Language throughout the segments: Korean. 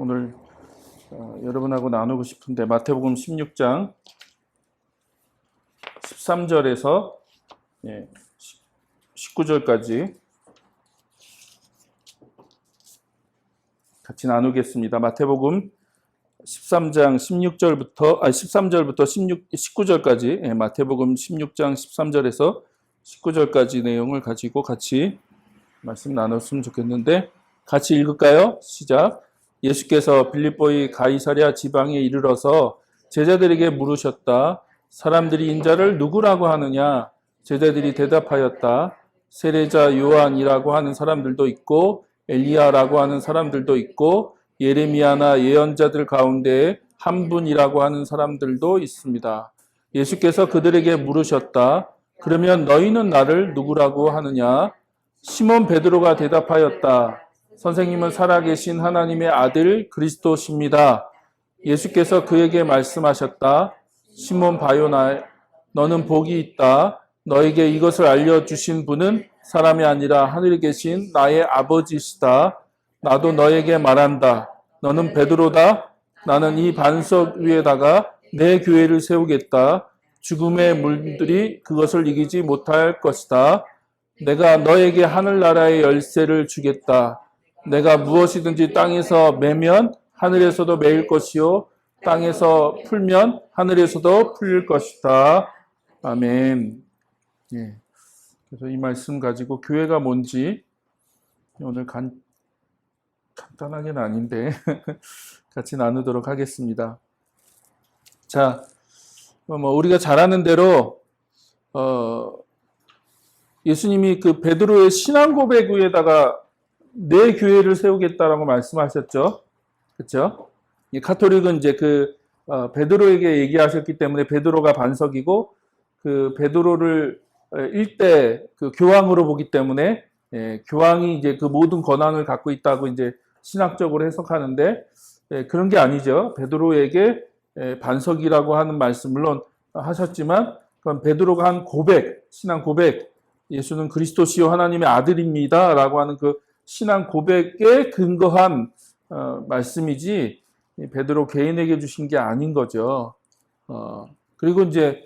오늘 여러분하고 나누고 싶은데 마태복음 16장 13절에서 19절까지 같이 나누겠습니다. 마태복음 13장 13절부터 19절까지 마태복음 16장 13절에서 19절까지 내용을 가지고 같이 말씀 나눴으면 좋겠는데 같이 읽을까요? 시작. 예수께서 빌립보의 가이사랴 지방에 이르러서 제자들에게 물으셨다. 사람들이 인자를 누구라고 하느냐? 제자들이 대답하였다. 세례자 요한이라고 하는 사람들도 있고 엘리야라고 하는 사람들도 있고 예레미야나 예언자들 가운데 한 분이라고 하는 사람들도 있습니다. 예수께서 그들에게 물으셨다. 그러면 너희는 나를 누구라고 하느냐? 시몬 베드로가 대답하였다. 선생님은 살아계신 하나님의 아들 그리스도십니다. 예수께서 그에게 말씀하셨다. 시몬 바요나 너는 복이 있다. 너에게 이것을 알려주신 분은 사람이 아니라 하늘에 계신 나의 아버지시다. 나도 너에게 말한다. 너는 베드로다. 나는 이 반석 위에다가 내 교회를 세우겠다. 죽음의 물들이 그것을 이기지 못할 것이다. 내가 너에게 하늘나라의 열쇠를 주겠다. 내가 무엇이든지 땅에서 매면 하늘에서도 매일 것이요 땅에서 풀면 하늘에서도 풀릴 것이다. 아멘. 그래서 이 말씀 가지고 교회가 뭔지 오늘 간단하게는 아닌데 같이 나누도록 하겠습니다. 자, 우리가 잘 아는 대로 예수님이 그 베드로의 신앙 고백 위에다가 내 교회를 세우겠다라고 말씀하셨죠. 그렇죠? 카톨릭은 이제 베드로에게 얘기하셨기 때문에 베드로가 반석이고 그 베드로를 일대 그 교황으로 보기 때문에 교황이 이제 그 모든 권한을 갖고 있다고 이제 신학적으로 해석하는데 그런 게 아니죠. 베드로에게 반석이라고 하는 말씀 물론 하셨지만 그건 베드로가 한 고백, 신앙 고백, 예수는 그리스도시요 하나님의 아들입니다라고 하는 그 신앙 고백에 근거한 말씀이지 베드로 개인에게 주신 게 아닌 거죠. 그리고 이제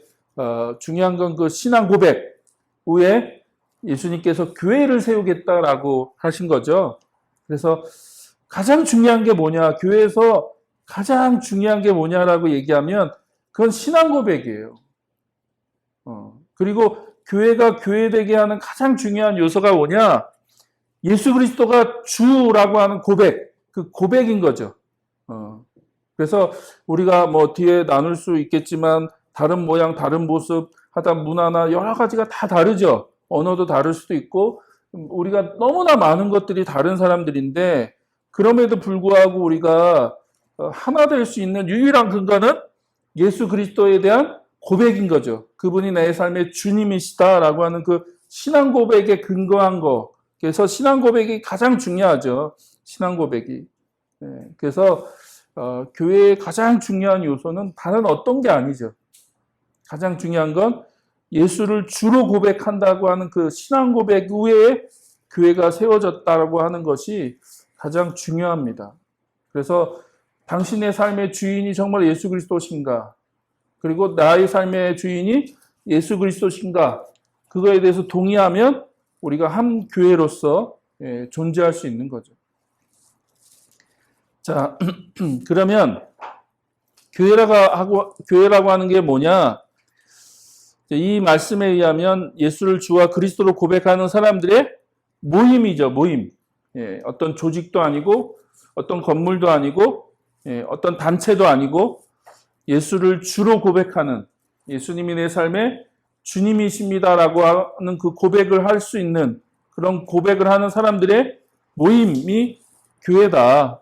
중요한 건 그 신앙 고백 후에 예수님께서 교회를 세우겠다라고 하신 거죠. 그래서 가장 중요한 게 뭐냐? 교회에서 가장 중요한 게 뭐냐라고 얘기하면 그건 신앙 고백이에요. 그리고 교회가 교회되게 하는 가장 중요한 요소가 뭐냐? 예수 그리스도가 주라고 하는 고백, 그 고백인 거죠. 그래서 우리가 뒤에 나눌 수 있겠지만 다른 모양, 다른 모습, 하다 문화나 여러 가지가 다 다르죠. 언어도 다를 수도 있고 우리가 너무나 많은 것들이 다른 사람들인데 그럼에도 불구하고 우리가 하나 될 수 있는 유일한 근거는 예수 그리스도에 대한 고백인 거죠. 그분이 내 삶의 주님이시다라고 하는 그 신앙 고백에 근거한 거. 그래서 신앙 고백이 가장 중요하죠. 신앙 고백이. 그래서 교회의 가장 중요한 요소는 다른 어떤 게 아니죠. 가장 중요한 건 예수를 주로 고백한다고 하는 그 신앙 고백 후에 교회가 세워졌다고 하는 것이 가장 중요합니다. 그래서 당신의 삶의 주인이 정말 예수 그리스도신가? 그리고 나의 삶의 주인이 예수 그리스도신가? 그거에 대해서 동의하면 우리가 한 교회로서 존재할 수 있는 거죠. 자, 그러면 교회라고 하는 게 뭐냐? 이 말씀에 의하면 예수를 주와 그리스도로 고백하는 사람들의 모임이죠, 모임. 어떤 조직도 아니고, 어떤 건물도 아니고, 어떤 단체도 아니고, 예수를 주로 고백하는, 예수님이 내 삶의 주님이십니다라고 하는 그 고백을 할 수 있는 그런 고백을 하는 사람들의 모임이 교회다.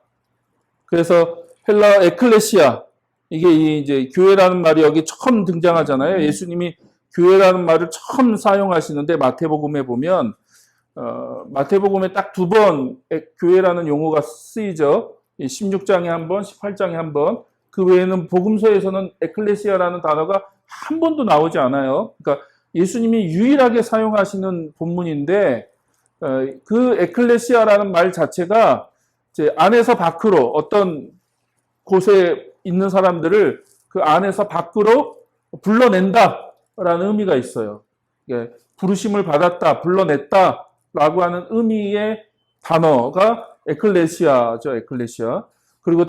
그래서 헬라 에클레시아, 이게 이제 교회라는 말이 여기 처음 등장하잖아요. 예수님이 교회라는 말을 처음 사용하시는데 마태복음에 보면 마태복음에 딱 2번 교회라는 용어가 쓰이죠. 16장에 한 번, 18장에 한 번. 그 외에는 복음서에서는 에클레시아라는 단어가 한 번도 나오지 않아요. 그러니까 예수님이 유일하게 사용하시는 본문인데 그 에클레시아라는 말 자체가 이제 안에서 밖으로 어떤 곳에 있는 사람들을 그 안에서 밖으로 불러낸다라는 의미가 있어요. 부르심을 받았다, 불러냈다라고 하는 의미의 단어가 에클레시아죠, 에클레시아. 그리고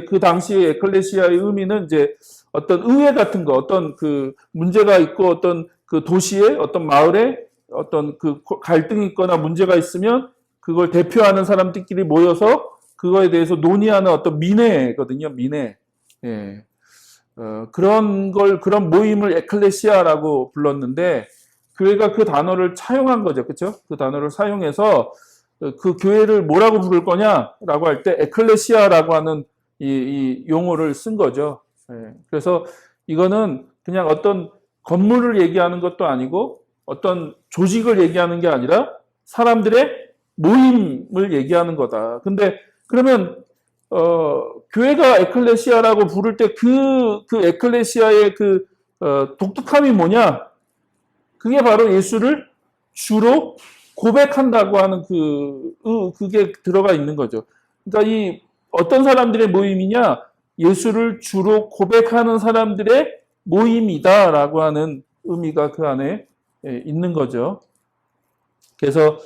그 당시의 에클레시아의 의미는 이제 어떤 의회 같은 거, 어떤 그 문제가 있고 어떤 그 도시에, 어떤 마을에 어떤 그 갈등이 있거나 문제가 있으면 그걸 대표하는 사람들끼리 모여서 그거에 대해서 논의하는 어떤 민회거든요, 민회. 예. 그런 모임을 에클레시아라고 불렀는데, 교회가 그 단어를 차용한 거죠. 그렇죠? 그 단어를 사용해서 그 교회를 뭐라고 부를 거냐라고 할 때 에클레시아라고 하는 이 용어를 쓴 거죠. 예. 그래서 이거는 그냥 어떤 건물을 얘기하는 것도 아니고 어떤 조직을 얘기하는 게 아니라 사람들의 모임을 얘기하는 거다. 근데 그러면 교회가 에클레시아라고 부를 때 그 에클레시아의 독특함이 뭐냐? 그게 바로 예수를 주로 고백한다고 하는 그게 들어가 있는 거죠. 그러니까 이 어떤 사람들의 모임이냐? 예수를 주로 고백하는 사람들의 모임이다라고 하는 의미가 그 안에 있는 거죠. 그래서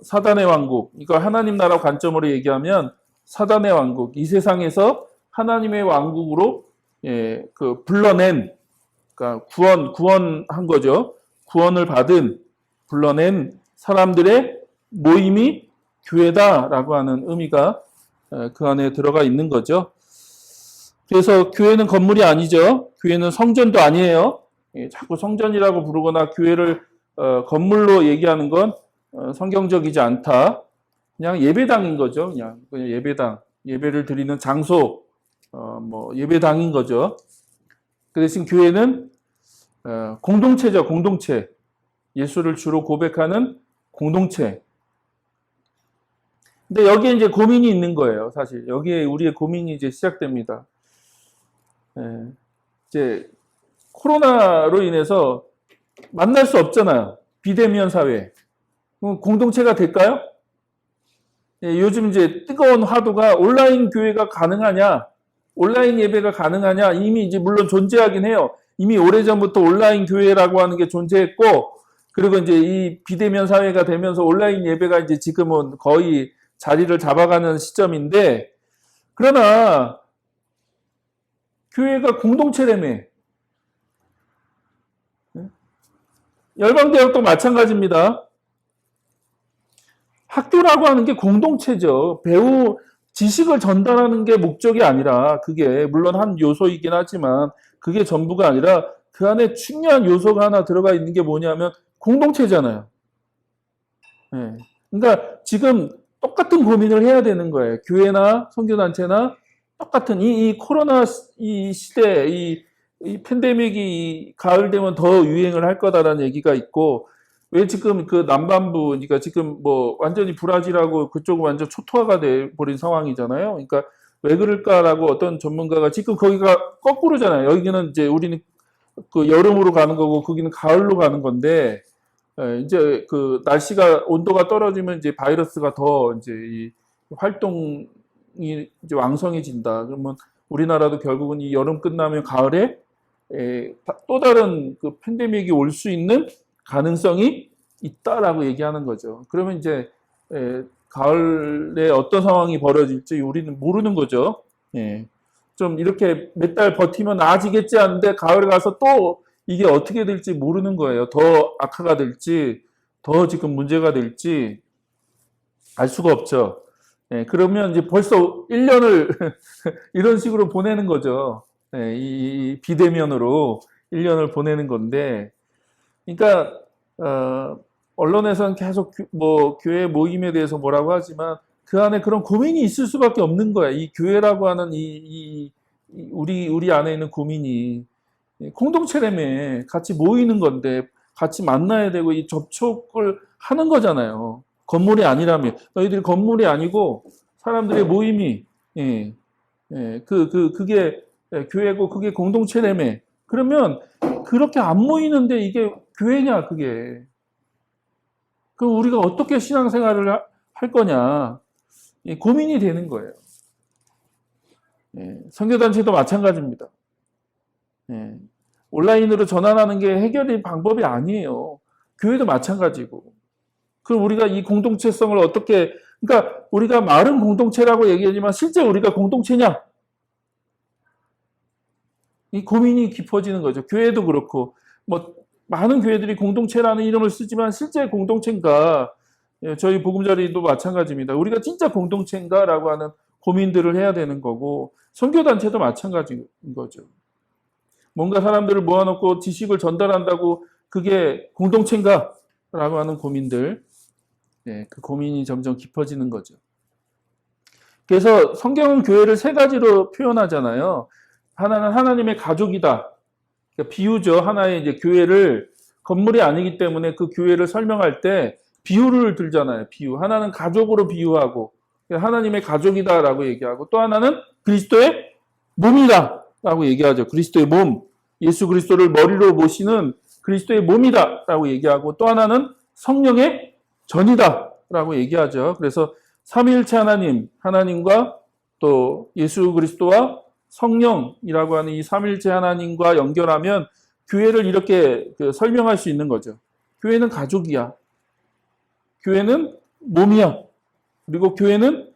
사단의 왕국, 이거 하나님 나라 관점으로 얘기하면 사단의 왕국, 이 세상에서 하나님의 왕국으로 불러낸, 그러니까 구원한 거죠. 구원을 받은, 불러낸 사람들의 모임이 교회다라고 하는 의미가 그 안에 들어가 있는 거죠. 그래서 교회는 건물이 아니죠. 교회는 성전도 아니에요. 자꾸 성전이라고 부르거나 교회를 건물로 얘기하는 건 성경적이지 않다. 그냥 예배당인 거죠. 그냥 예배당, 예배를 드리는 장소, 예배당인 거죠. 그 대신 교회는 공동체죠, 공동체. 예수를 주로 고백하는 공동체. 근데 여기에 이제 고민이 있는 거예요, 사실. 여기에 우리의 고민이 이제 시작됩니다. 이제 코로나로 인해서 만날 수 없잖아요. 비대면 사회. 공동체가 될까요? 요즘 이제 뜨거운 화두가 온라인 교회가 가능하냐, 온라인 예배가 가능하냐, 이미 이제 물론 존재하긴 해요. 이미 오래전부터 온라인 교회라고 하는 게 존재했고, 그리고 이제 이 비대면 사회가 되면서 온라인 예배가 이제 지금은 거의 자리를 잡아가는 시점인데, 그러나 교회가 공동체라며. 열방대학도 마찬가지입니다. 학교라고 하는 게 공동체죠. 지식을 전달하는 게 목적이 아니라, 그게 물론 한 요소이긴 하지만 그게 전부가 아니라 그 안에 중요한 요소가 하나 들어가 있는 게 뭐냐면 공동체잖아요. 그러니까 지금 똑같은 고민을 해야 되는 거예요. 교회나 선교단체나 똑같은 이 코로나 이 시대, 이 팬데믹이 가을 되면 더 유행을 할 거다라는 얘기가 있고, 왜 지금 그 남반부, 그러니까 지금 뭐 완전히 브라질하고 그쪽은 완전 초토화가 돼 버린 상황이잖아요. 그러니까 왜 그럴까라고 어떤 전문가가 지금 거기가 거꾸로잖아요. 여기는 이제 우리는 그 여름으로 가는 거고 거기는 가을로 가는 건데, 이제 그 날씨가 온도가 떨어지면 이제 바이러스가 더 이제 이 활동이 이제 왕성해진다. 그러면 우리나라도 결국은 이 여름 끝나면 가을에 또 다른 그 팬데믹이 올 수 있는 가능성이 있다라고 얘기하는 거죠. 그러면 이제 가을에 어떤 상황이 벌어질지 우리는 모르는 거죠. 좀 이렇게 몇 달 버티면 나아지겠지 하는데 가을에 가서 또 이게 어떻게 될지 모르는 거예요. 더 악화가 될지, 더 지금 문제가 될지 알 수가 없죠. 그러면 이제 벌써 1년을 이런 식으로 보내는 거죠. 이 비대면으로 1년을 보내는 건데, 그러니까 언론에서는 계속 교회 모임에 대해서 뭐라고 하지만 그 안에 그런 고민이 있을 수밖에 없는 거야. 이 교회라고 하는 우리 안에 있는 고민이 공동체라며 같이 모이는 건데 같이 만나야 되고 이 접촉을 하는 거잖아요. 건물이 아니라면 너희들이 건물이 아니고 사람들의 모임이 그게 교회고 그게 공동체라며. 그러면 그렇게 안 모이는데 이게 교회냐 그게. 그럼 우리가 어떻게 신앙생활을 할 거냐. 고민이 되는 거예요. 선교단체도 마찬가지입니다. 온라인으로 전환하는 게 해결의 방법이 아니에요. 교회도 마찬가지고. 그럼 우리가 이 공동체성을 어떻게, 그러니까 우리가 말은 공동체라고 얘기하지만 실제 우리가 공동체냐? 이 고민이 깊어지는 거죠. 교회도 그렇고, 많은 교회들이 공동체라는 이름을 쓰지만 실제 공동체인가? 저희 보금자리도 마찬가지입니다. 우리가 진짜 공동체인가라고 하는 고민들을 해야 되는 거고, 선교단체도 마찬가지인 거죠. 뭔가 사람들을 모아놓고 지식을 전달한다고 그게 공동체인가? 라고 하는 고민들, 그 고민이 점점 깊어지는 거죠. 그래서 성경은 교회를 세 가지로 표현하잖아요. 하나는 하나님의 가족이다. 그러니까 비유죠. 하나의 이제 교회를, 건물이 아니기 때문에 그 교회를 설명할 때 비유를 들잖아요. 비유. 하나는 가족으로 비유하고, 하나님의 가족이다라고 얘기하고, 또 하나는 그리스도의 몸이다라고 얘기하죠. 그리스도의 몸. 예수 그리스도를 머리로 모시는 그리스도의 몸이다라고 얘기하고, 또 하나는 성령의 전이다라고 얘기하죠. 그래서 삼위일체 하나님, 하나님과 또 예수 그리스도와 성령이라고 하는 이 삼위일체 하나님과 연결하면 교회를 이렇게 설명할 수 있는 거죠. 교회는 가족이야. 교회는 몸이야. 그리고 교회는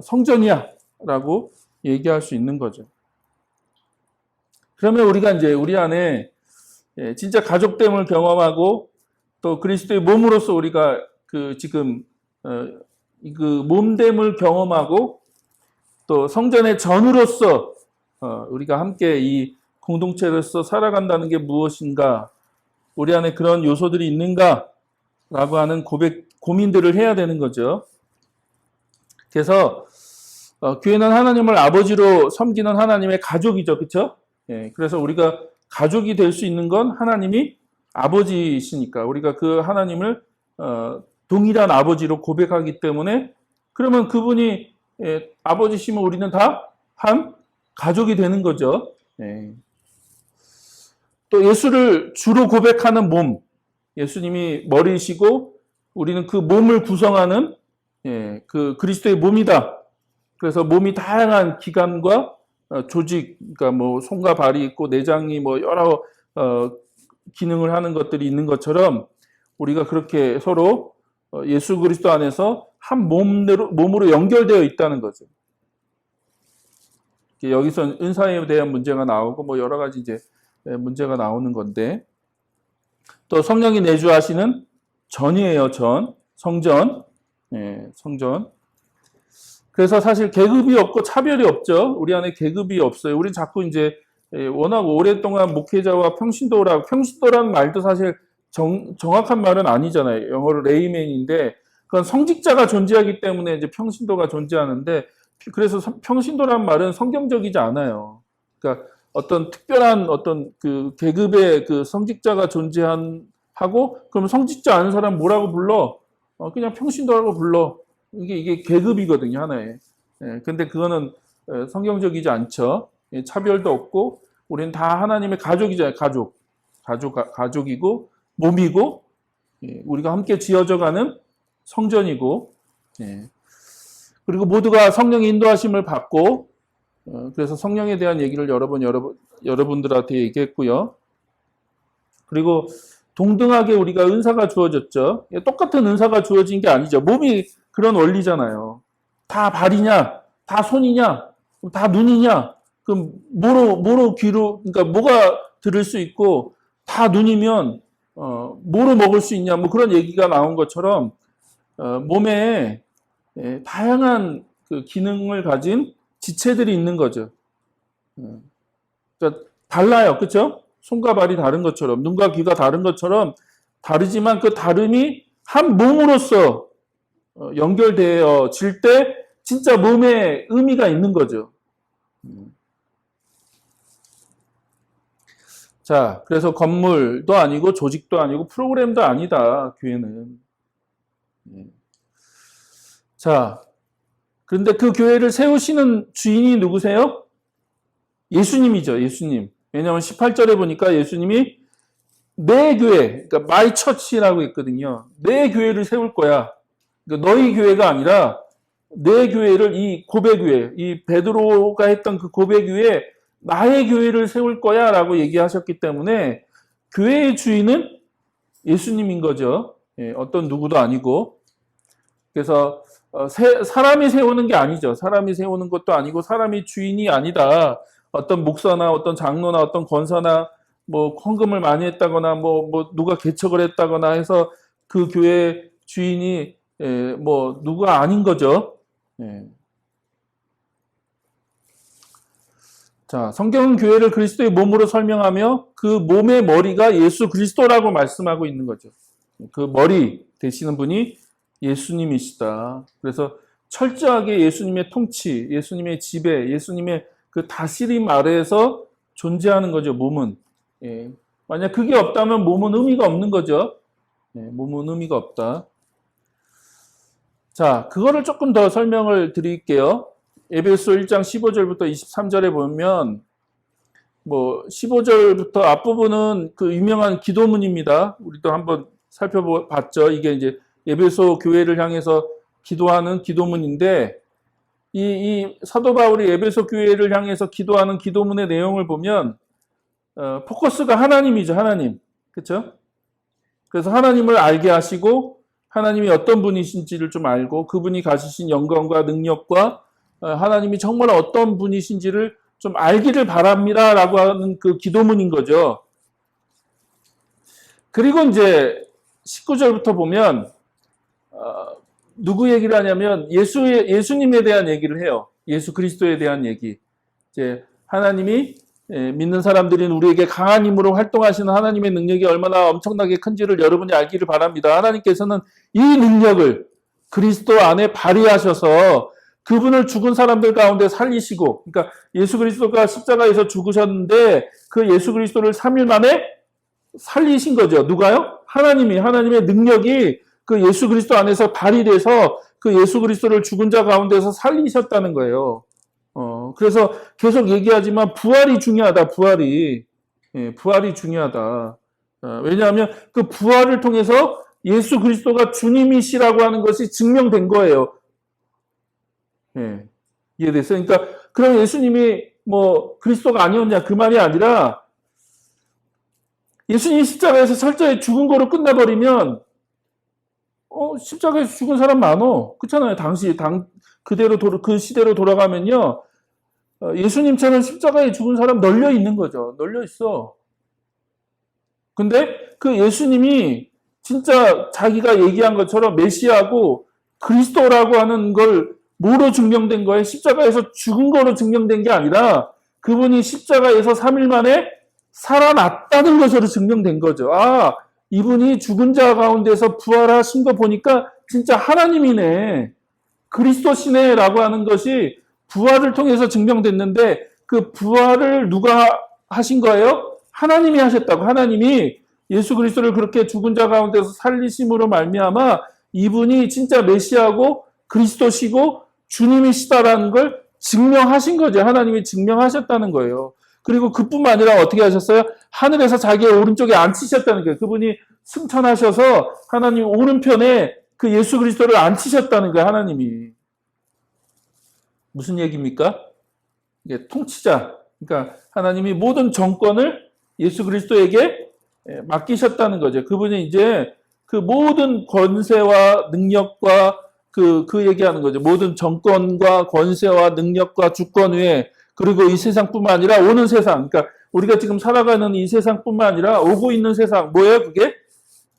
성전이야. 라고 얘기할 수 있는 거죠. 그러면 우리가 이제 우리 안에 진짜 가족됨을 경험하고 또 그리스도의 몸으로서 우리가 지금 그 몸됨을 경험하고 또 성전의 전으로서 우리가 함께 이 공동체로서 살아간다는 게 무엇인가, 우리 안에 그런 요소들이 있는가라고 하는 고민들을 해야 되는 거죠. 그래서 교회는 하나님을 아버지로 섬기는 하나님의 가족이죠, 그렇죠? 그래서 우리가 가족이 될 수 있는 건 하나님이 아버지시니까 우리가 그 하나님을 동일한 아버지로 고백하기 때문에, 그러면 그분이 아버지시면 우리는 다 한 가족이 되는 거죠. 또 예수를 주로 고백하는 몸, 예수님이 머리이시고 우리는 그 몸을 구성하는 그 그리스도의 몸이다. 그래서 몸이 다양한 기관과 조직, 그러니까 손과 발이 있고 내장이 여러 기능을 하는 것들이 있는 것처럼 우리가 그렇게 서로 예수 그리스도 안에서 한 몸으로 연결되어 있다는 거죠. 여기서 은사에 대한 문제가 나오고 여러 가지 이제 문제가 나오는 건데, 또 성령이 내주하시는 전이에요. 성전. 성전. 그래서 사실 계급이 없고 차별이 없죠. 우리 안에 계급이 없어요. 우리 자꾸 이제 워낙 오랫동안 목회자와 평신도라는 말도 사실 정확한 말은 아니잖아요. 영어로 레이맨인데, 그건 성직자가 존재하기 때문에 이제 평신도가 존재하는데, 그래서 평신도란 말은 성경적이지 않아요. 그러니까 어떤 특별한 어떤 그 계급의 그 성직자가 하고, 그럼 성직자 아는 사람 뭐라고 불러? 그냥 평신도라고 불러. 이게 계급이거든요, 하나의. 근데 그거는 성경적이지 않죠. 차별도 없고, 우리는 다 하나님의 가족이잖아요, 가족이고, 몸이고, 우리가 함께 지어져가는 성전이고, 그리고 모두가 성령의 인도하심을 받고, 그래서 성령에 대한 얘기를 여러분들한테 얘기했고요. 그리고 동등하게 우리가 은사가 주어졌죠. 똑같은 은사가 주어진 게 아니죠. 몸이 그런 원리잖아요. 다 발이냐, 다 손이냐, 다 눈이냐, 그럼 뭐로 귀로, 그러니까 뭐가 들을 수 있고, 다 눈이면 뭐로 먹을 수 있냐, 그런 얘기가 나온 것처럼 몸에 다양한 그 기능을 가진 지체들이 있는 거죠. 그러니까 달라요, 그렇죠? 손과 발이 다른 것처럼, 눈과 귀가 다른 것처럼 다르지만 그 다름이 한 몸으로서 연결되어질 때 진짜 몸에 의미가 있는 거죠. 자, 그래서 건물도 아니고 조직도 아니고 프로그램도 아니다, 교회는. 자, 그런데 그 교회를 세우시는 주인이 누구세요? 예수님이죠, 예수님. 왜냐하면 18절에 보니까 예수님이 내 교회, 그러니까 my church라고 있거든요. 내 교회를 세울 거야. 그러니까 너희 교회가 아니라 내 교회를 이 고백 위에, 이 베드로가 했던 그 고백 위에 나의 교회를 세울 거야 라고 얘기하셨기 때문에 교회의 주인은 예수님인 거죠. 예, 어떤 누구도 아니고. 그래서 사람이 세우는 게 아니죠. 사람이 세우는 것도 아니고 사람이 주인이 아니다. 어떤 목사나 어떤 장로나 어떤 권사나 뭐 헌금을 많이 했다거나 뭐 누가 개척을 했다거나 해서 그 교회 주인이 뭐 누가 아닌 거죠. 예. 자, 성경은 교회를 그리스도의 몸으로 설명하며 그 몸의 머리가 예수 그리스도라고 말씀하고 있는 거죠. 그 머리 되시는 분이 예수님이시다. 그래서 철저하게 예수님의 통치, 예수님의 지배, 예수님의 그 다스림 아래에서 존재하는 거죠, 몸은. 예. 만약 그게 없다면 몸은 의미가 없는 거죠. 예, 몸은 의미가 없다. 자, 그거를 조금 더 설명을 드릴게요. 에베소 1장 15절부터 23절에 보면 뭐 15절부터 앞부분은 그 유명한 기도문입니다. 우리도 한번 살펴봤죠. 이게 이제 에베소 교회를 향해서 기도하는 기도문인데 이 사도 바울이 에베소 교회를 향해서 기도하는 기도문의 내용을 보면 포커스가 하나님이죠. 하나님. 그렇죠? 그래서 하나님을 알게 하시고 하나님이 어떤 분이신지를 좀 알고 그분이 가지신 영광과 능력과 하나님이 정말 어떤 분이신지를 좀 알기를 바랍니다 라고 하는 그 기도문인 거죠. 그리고 이제 19절부터 보면 누구 얘기를 하냐면 예수님에 대한 얘기를 해요. 예수 그리스도에 대한 얘기. 이제 하나님이 믿는 사람들인 우리에게 강한 힘으로 활동하시는 하나님의 능력이 얼마나 엄청나게 큰지를 여러분이 알기를 바랍니다. 하나님께서는 이 능력을 그리스도 안에 발휘하셔서 그분을 죽은 사람들 가운데 살리시고, 그러니까 예수 그리스도가 십자가에서 죽으셨는데 그 예수 그리스도를 3일 만에 살리신 거죠. 누가요? 하나님의 능력이 그 예수 그리스도 안에서 발휘돼서 그 예수 그리스도를 죽은 자 가운데서 살리셨다는 거예요. 그래서 계속 얘기하지만 부활이 중요하다. 부활이 중요하다. 왜냐하면 그 부활을 통해서 예수 그리스도가 주님이시라고 하는 것이 증명된 거예요. 이해됐어요? 그러니까 그럼 예수님이 뭐 그리스도가 아니었냐 그 말이 아니라 예수님이 십자가에서 철저히 죽은 거로 끝나버리면 십자가에서 죽은 사람 많어. 그렇잖아요. 그 시대로 돌아가면요. 예수님처럼 십자가에 죽은 사람 널려 있는 거죠. 널려 있어. 근데 그 예수님이 진짜 자기가 얘기한 것처럼 메시아고 그리스도라고 하는 걸 뭐로 증명된 거예요? 십자가에서 죽은 거로 증명된 게 아니라 그분이 십자가에서 3일 만에 살아났다는 것으로 증명된 거죠. 이분이 죽은 자 가운데서 부활하신 거 보니까 진짜 하나님이네. 그리스도시네 라고 하는 것이 부활을 통해서 증명됐는데 그 부활을 누가 하신 거예요? 하나님이 하셨다고. 하나님이 예수 그리스도를 그렇게 죽은 자 가운데서 살리심으로 말미암아 이분이 진짜 메시아고 그리스도시고 주님이시다라는 걸 증명하신 거죠. 하나님이 증명하셨다는 거예요. 그리고 그뿐만 아니라 어떻게 하셨어요? 하늘에서 자기의 오른쪽에 앉히셨다는 거예요. 그분이 승천하셔서 하나님 오른편에 그 예수 그리스도를 앉히셨다는 거예요. 하나님이. 무슨 얘기입니까? 이게 통치자. 그러니까 하나님이 모든 정권을 예수 그리스도에게 맡기셨다는 거죠. 그분이 이제 그 모든 권세와 능력과 그 얘기하는 거죠. 모든 정권과 권세와 능력과 주권 위에 그리고 이 세상뿐만 아니라 오는 세상. 그러니까 우리가 지금 살아가는 이 세상뿐만 아니라 오고 있는 세상. 뭐예요, 그게?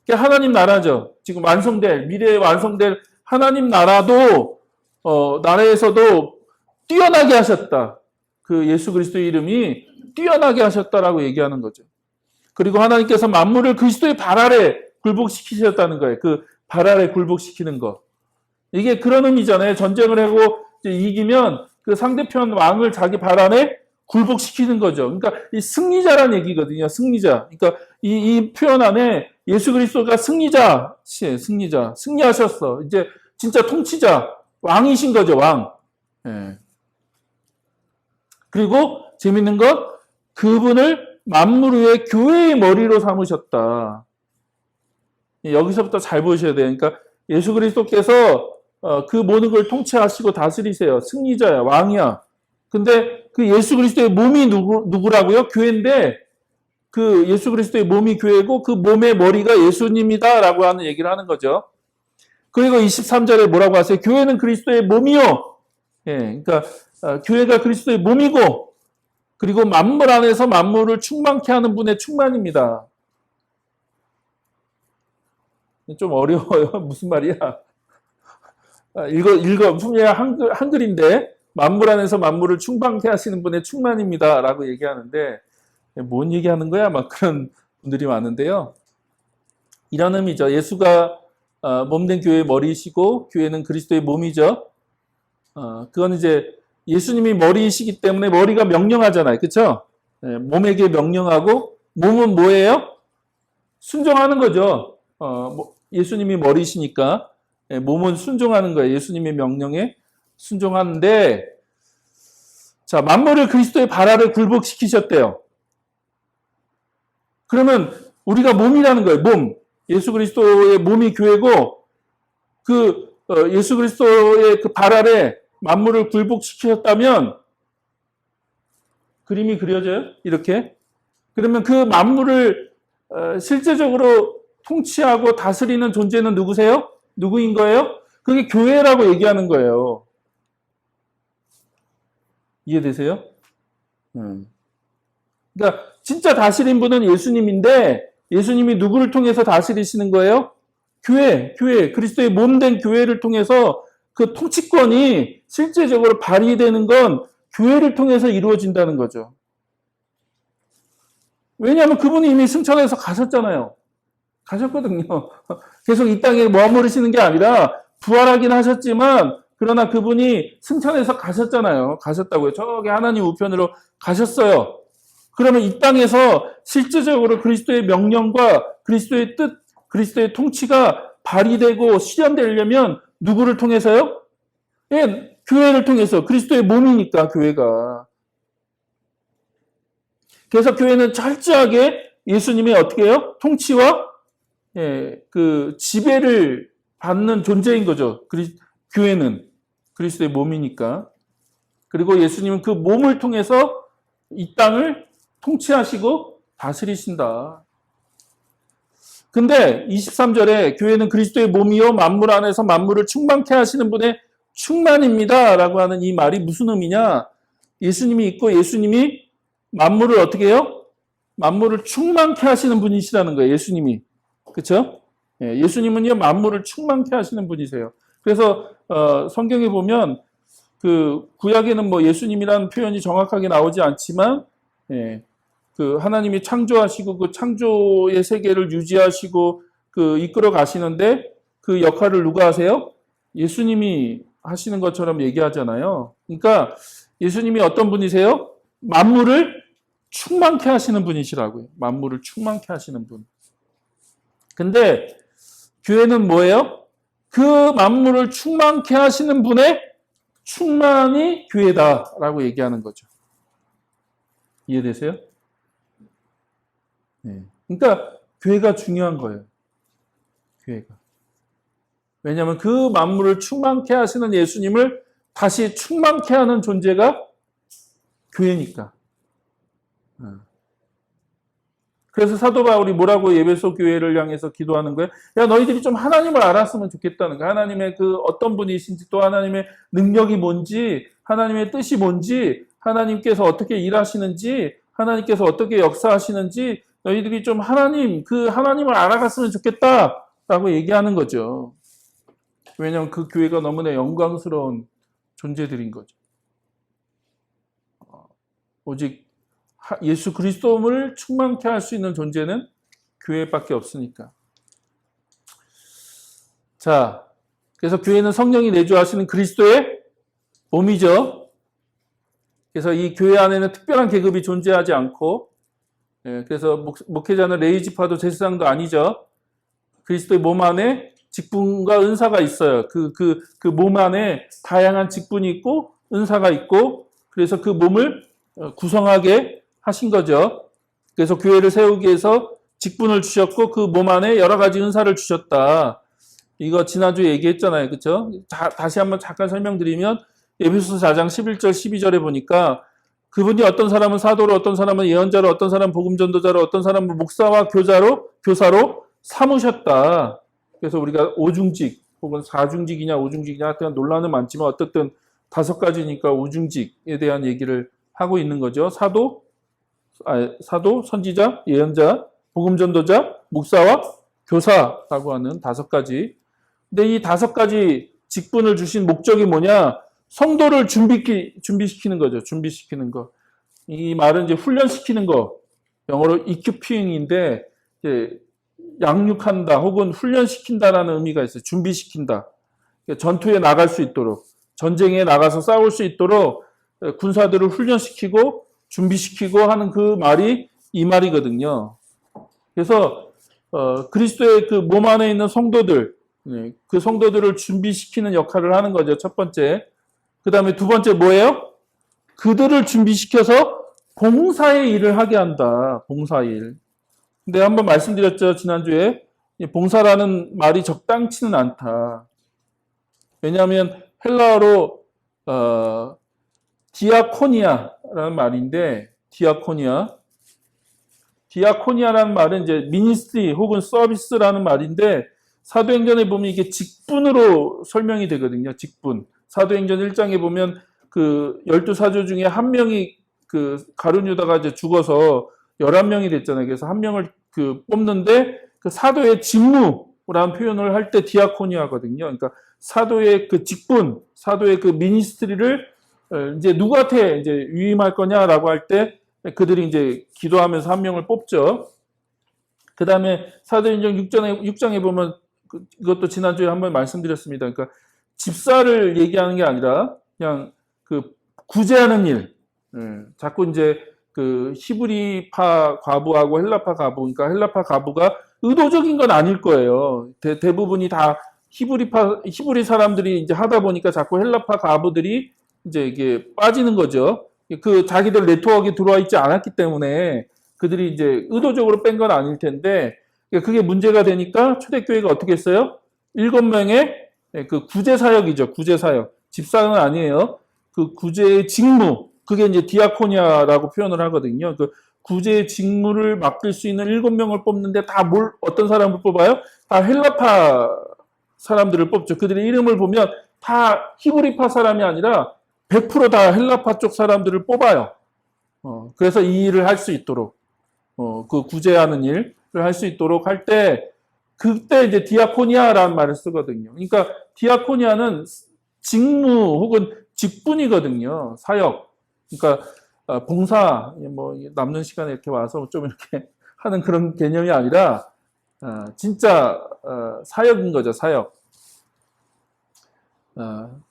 그게 하나님 나라죠. 지금 미래에 완성될 하나님 나라도 나라에서도 뛰어나게 하셨다. 그 예수 그리스도의 이름이 뛰어나게 하셨다라고 얘기하는 거죠. 그리고 하나님께서 만물을 그리스도의 발 아래 굴복시키셨다는 거예요. 그 발 아래 굴복시키는 거. 이게 그런 의미잖아요. 전쟁을 하고 이기면 그 상대편 왕을 자기 발 안에 굴복시키는 거죠. 그러니까 이 승리자란 얘기거든요. 승리자. 그러니까 이 표현 안에 예수 그리스도가 승리하셨어. 이제 진짜 통치자, 왕이신 거죠. 왕. 그리고 재밌는 건 그분을 만물 위에 교회의 머리로 삼으셨다. 여기서부터 잘 보셔야 돼요. 그러니까 예수 그리스도께서 그 모든 걸 통치하시고 다스리세요. 승리자야, 왕이야. 근데 그 예수 그리스도의 몸이 누구라고요? 교회인데 그 예수 그리스도의 몸이 교회고 그 몸의 머리가 예수님이다라고 하는 얘기를 하는 거죠. 그리고 23절에 뭐라고 하세요? 교회는 그리스도의 몸이요. 예, 그러니까 교회가 그리스도의 몸이고 그리고 만물 안에서 만물을 충만케 하는 분의 충만입니다. 좀 어려워요. 무슨 말이야? 읽어. 분명히 한글인데 만물 안에서 만물을 충만케 하시는 분의 충만입니다. 라고 얘기하는데 뭔 얘기하는 거야? 막 그런 분들이 많은데요. 이런 의미죠. 예수가 몸된 교회의 머리이시고 교회는 그리스도의 몸이죠. 그건 이제 예수님이 머리이시기 때문에 머리가 명령하잖아요. 그렇죠? 몸에게 명령하고 몸은 뭐예요? 순종하는 거죠. 예수님이 머리이시니까 몸은 순종하는 거예요. 예수님의 명령에 순종하는데 자, 만물을 그리스도의 발 아래 굴복시키셨대요. 그러면 우리가 몸이라는 거예요. 몸. 예수 그리스도의 몸이 교회고 그 예수 그리스도의 그 발 아래 만물을 굴복시키셨다면 그림이 그려져요? 이렇게. 그러면 그 만물을 실제적으로 통치하고 다스리는 존재는 누구세요? 누구인 거예요? 그게 교회라고 얘기하는 거예요. 이해되세요? 그러니까 진짜 다스린 분은 예수님인데 예수님이 누구를 통해서 다스리시는 거예요? 교회, 그리스도의 몸된 교회를 통해서 그 통치권이 실제적으로 발휘되는 건 교회를 통해서 이루어진다는 거죠. 왜냐하면 그분이 이미 승천해서 가셨잖아요. 가셨거든요. 계속 이 땅에 머무르시는 게 아니라 부활하긴 하셨지만 그러나 그분이 승천해서 가셨잖아요. 가셨다고요. 저기 하나님 우편으로 가셨어요. 그러면 이 땅에서 실제적으로 그리스도의 명령과 그리스도의 뜻, 그리스도의 통치가 발휘되고 실현되려면 누구를 통해서요? 예, 교회를 통해서. 그리스도의 몸이니까 교회가. 그래서 교회는 철저하게 예수님의 어떻게 해요? 통치와 그 지배를 받는 존재인 거죠. 교회는 그리스도의 몸이니까. 그리고 예수님은 그 몸을 통해서 이 땅을 통치하시고 다스리신다. 근데 23절에 교회는 그리스도의 몸이요 만물 안에서 만물을 충만케 하시는 분의 충만입니다. 라고 하는 이 말이 무슨 의미냐? 예수님이 있고 예수님이 만물을 어떻게 해요? 만물을 충만케 하시는 분이시라는 거예요. 예수님이. 그렇죠? 예수님은요 만물을 충만케 하시는 분이세요. 그래서 성경에 보면 그 구약에는 뭐 예수님이라는 표현이 정확하게 나오지 않지만 그 하나님이 창조하시고 그 창조의 세계를 유지하시고 그 이끌어 가시는데 그 역할을 누가 하세요? 예수님이 하시는 것처럼 얘기하잖아요. 그러니까 예수님이 어떤 분이세요? 만물을 충만케 하시는 분이시라고요. 만물을 충만케 하시는 분. 근데 교회는 뭐예요? 그 만물을 충만케 하시는 분의 충만이 교회다라고 얘기하는 거죠. 이해되세요? 네. 그러니까 교회가 중요한 거예요. 교회가. 왜냐하면 그 만물을 충만케 하시는 예수님을 다시 충만케 하는 존재가 교회니까. 그래서 사도 바울이 뭐라고 에베소 교회를 향해서 기도하는 거예요? 야, 너희들이 좀 하나님을 알았으면 좋겠다는 거야. 하나님의 그 어떤 분이신지 또 하나님의 능력이 뭔지 하나님의 뜻이 뭔지 하나님께서 어떻게 일하시는지 하나님께서 어떻게 역사하시는지 너희들이 좀 그 하나님을 알아갔으면 좋겠다라고 얘기하는 거죠. 왜냐하면 그 교회가 너무나 영광스러운 존재들인 거죠. 오직 예수 그리스도를 충만케 할 수 있는 존재는 교회밖에 없으니까. 자, 그래서 교회는 성령이 내주하시는 그리스도의 몸이죠. 그래서 이 교회 안에는 특별한 계급이 존재하지 않고, 그래서 목회자는 레위지파도 제사장도 아니죠. 그리스도의 몸 안에 직분과 은사가 있어요. 그 몸 안에 다양한 직분이 있고 은사가 있고, 그래서 그 몸을 구성하게 하신 거죠. 그래서 교회를 세우기 위해서 직분을 주셨고 그 몸 안에 여러 가지 은사를 주셨다. 이거 지난주에 얘기했잖아요. 그쵸? 다시 한번 잠깐 설명드리면 에베소서 4장 11절 12절에 보니까 그분이 어떤 사람은 사도로, 어떤 사람은 예언자로, 어떤 사람은 복음전도자로, 어떤 사람은 목사와 교사로 삼으셨다. 그래서 우리가 오중직 혹은 사중직이냐 오중직이냐 하여튼 논란은 많지만 어쨌든 5가지니까 오중직에 대한 얘기를 하고 있는 거죠. 사도, 선지자, 예언자, 복음전도자, 목사와 교사라고 하는 5가지. 근데 이 5가지 직분을 주신 목적이 뭐냐? 성도를 준비시키는 거죠. 준비시키는 거. 이 말은 이제 훈련시키는 거. 영어로 equipping인데, 이제 양육한다 혹은 훈련시킨다라는 의미가 있어요. 준비시킨다. 전투에 나갈 수 있도록, 전쟁에 나가서 싸울 수 있도록 군사들을 훈련시키고 준비시키고 하는 그 말이 이 말이거든요. 그래서 그리스도의 그 몸 안에 있는 성도들, 그 성도들을 준비시키는 역할을 하는 거죠. 첫 번째. 그 다음에 두 번째 뭐예요? 그들을 준비시켜서 봉사의 일을 하게 한다. 봉사일. 근데 한번 말씀드렸죠. 지난주에. 봉사라는 말이 적당치는 않다. 왜냐하면 헬라어로 디아코니아라는 말인데, 디아코니아라는 말은 이제 미니스트리 혹은 서비스라는 말인데, 사도행전에 보면 이게 직분으로 설명이 되거든요. 직분. 사도행전 1장에 보면 그 12사도 중에 한 명이 그 가룟 유다가 이제 죽어서 11명이 됐잖아요. 그래서 한 명을 그 뽑는데 그 사도의 직무라는 표현을 할 때 디아코니아거든요. 그러니까 사도의 그 직분, 사도의 그 미니스트리를 이제 누구한테 이제 위임할 거냐라고 할 때 그들이 이제 기도하면서 한 명을 뽑죠. 그 다음에 사도행전 6장에 보면 이것도 지난주에 한번 말씀드렸습니다. 그러니까 집사를 얘기하는 게 아니라 그냥 그 구제하는 일. 자꾸 이제 그 히브리파 과부하고 헬라파 과부, 그러니까 헬라파 과부가 의도적인 건 아닐 거예요. 대부분이 다 히브리 사람들이 이제 하다 보니까 자꾸 헬라파 과부들이 이제 이게 빠지는 거죠. 그 자기들 네트워크에 들어와 있지 않았기 때문에 그들이 이제 의도적으로 뺀 건 아닐 텐데 그게 문제가 되니까 초대교회가 어떻게 했어요? 7명의 그 구제사역이죠. 구제사역. 집사는 아니에요. 그 구제의 직무. 그게 이제 디아코니아라고 표현을 하거든요. 그 구제의 직무를 맡을 수 있는 7명을 뽑는데 다 어떤 사람을 뽑아요? 다 헬라파 사람들을 뽑죠. 그들의 이름을 보면 다 히브리파 사람이 아니라 100% 다 헬라파 쪽 사람들을 뽑아요. 그래서 이 일을 할 수 있도록, 그 구제하는 일을 할 수 있도록 할 때, 그때 이제 디아코니아라는 말을 쓰거든요. 그러니까 디아코니아는 직무 혹은 직분이거든요. 사역. 그러니까 봉사, 뭐 남는 시간에 이렇게 와서 좀 이렇게 하는 그런 개념이 아니라 진짜 사역인 거죠. 사역.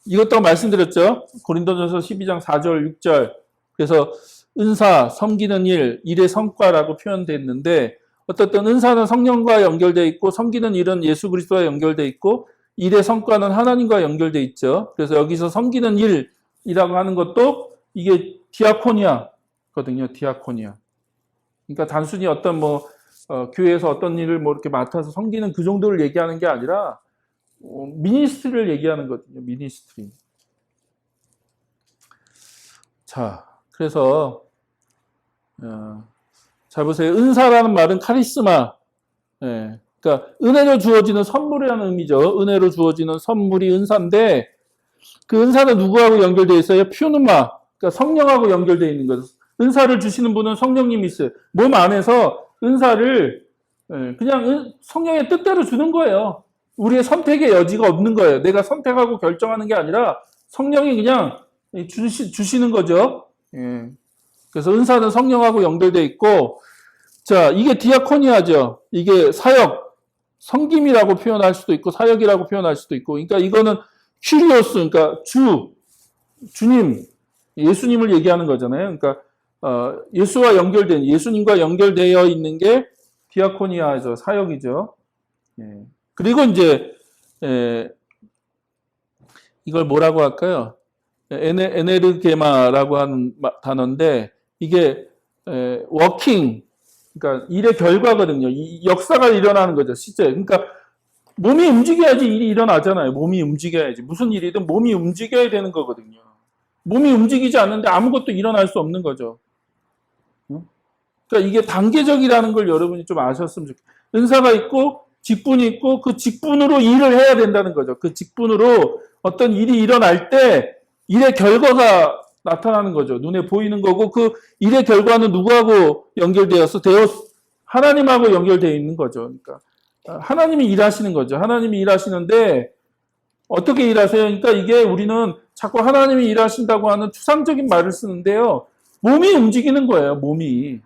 이것도 말씀드렸죠. 고린도전서 12장 4절, 6절. 그래서 은사, 섬기는 일, 일의 성과라고 표현됐는데 어떻든 은사는 성령과 연결되어 있고 섬기는 일은 예수 그리스도와 연결되어 있고 일의 성과는 하나님과 연결되어 있죠. 그래서 여기서 섬기는 일이라고 하는 것도 이게 디아코니아거든요. 디아코니아. 그러니까 단순히 어떤 교회에서 어떤 일을 이렇게 맡아서 섬기는 그 정도를 얘기하는 게 아니라 미니스트리를 얘기하는 거거든요. 미니스트리. 자, 그래서 잘 보세요. 은사라는 말은 카리스마. 그러니까 은혜로 주어지는 선물이라는 의미죠. 은혜로 주어지는 선물이 은사인데 그 은사는 누구하고 연결되어 있어요? 퓨누마. 그러니까 성령하고 연결되어 있는 거죠. 은사를 주시는 분은 성령님이 있어요. 몸 안에서 은사를 그냥 성령의 뜻대로 주는 거예요. 우리의 선택의 여지가 없는 거예요. 내가 선택하고 결정하는 게 아니라 성령이 그냥 주시는 거죠. 그래서 은사는 성령하고 연결되어 있고, 자, 이게 디아코니아죠. 이게 사역, 섬김이라고 표현할 수도 있고, 사역이라고 표현할 수도 있고, 그러니까 이거는 큐리오스, 그러니까 주님, 예수님을 얘기하는 거잖아요. 그러니까, 예수와 예수님과 연결되어 있는 게 디아코니아죠. 사역이죠. 그리고 이제, 이걸 뭐라고 할까요? 에네르게마라고 하는 단어인데, 이게, 워킹, 그러니까 일의 결과거든요. 이 역사가 일어나는 거죠. 실제. 그러니까 몸이 움직여야지 일이 일어나잖아요. 몸이 움직여야지. 무슨 일이든 몸이 움직여야 되는 거거든요. 몸이 움직이지 않는데 아무것도 일어날 수 없는 거죠. 그러니까 이게 단계적이라는 걸 여러분이 좀 아셨으면 좋겠어요. 은사가 있고 직분이 있고 그 직분으로 일을 해야 된다는 거죠. 그 직분으로 어떤 일이 일어날 때 일의 결과가 나타나는 거죠. 눈에 보이는 거고 그 일의 결과는 누구하고 연결되어서 하나님하고 연결되어 있는 거죠. 그러니까 하나님이 일하시는 거죠. 하나님이 일하시는데 어떻게 일하세요? 그러니까 이게 우리는 자꾸 하나님이 일하신다고 하는 추상적인 말을 쓰는데요. 몸이 움직이는 거예요. 몸이.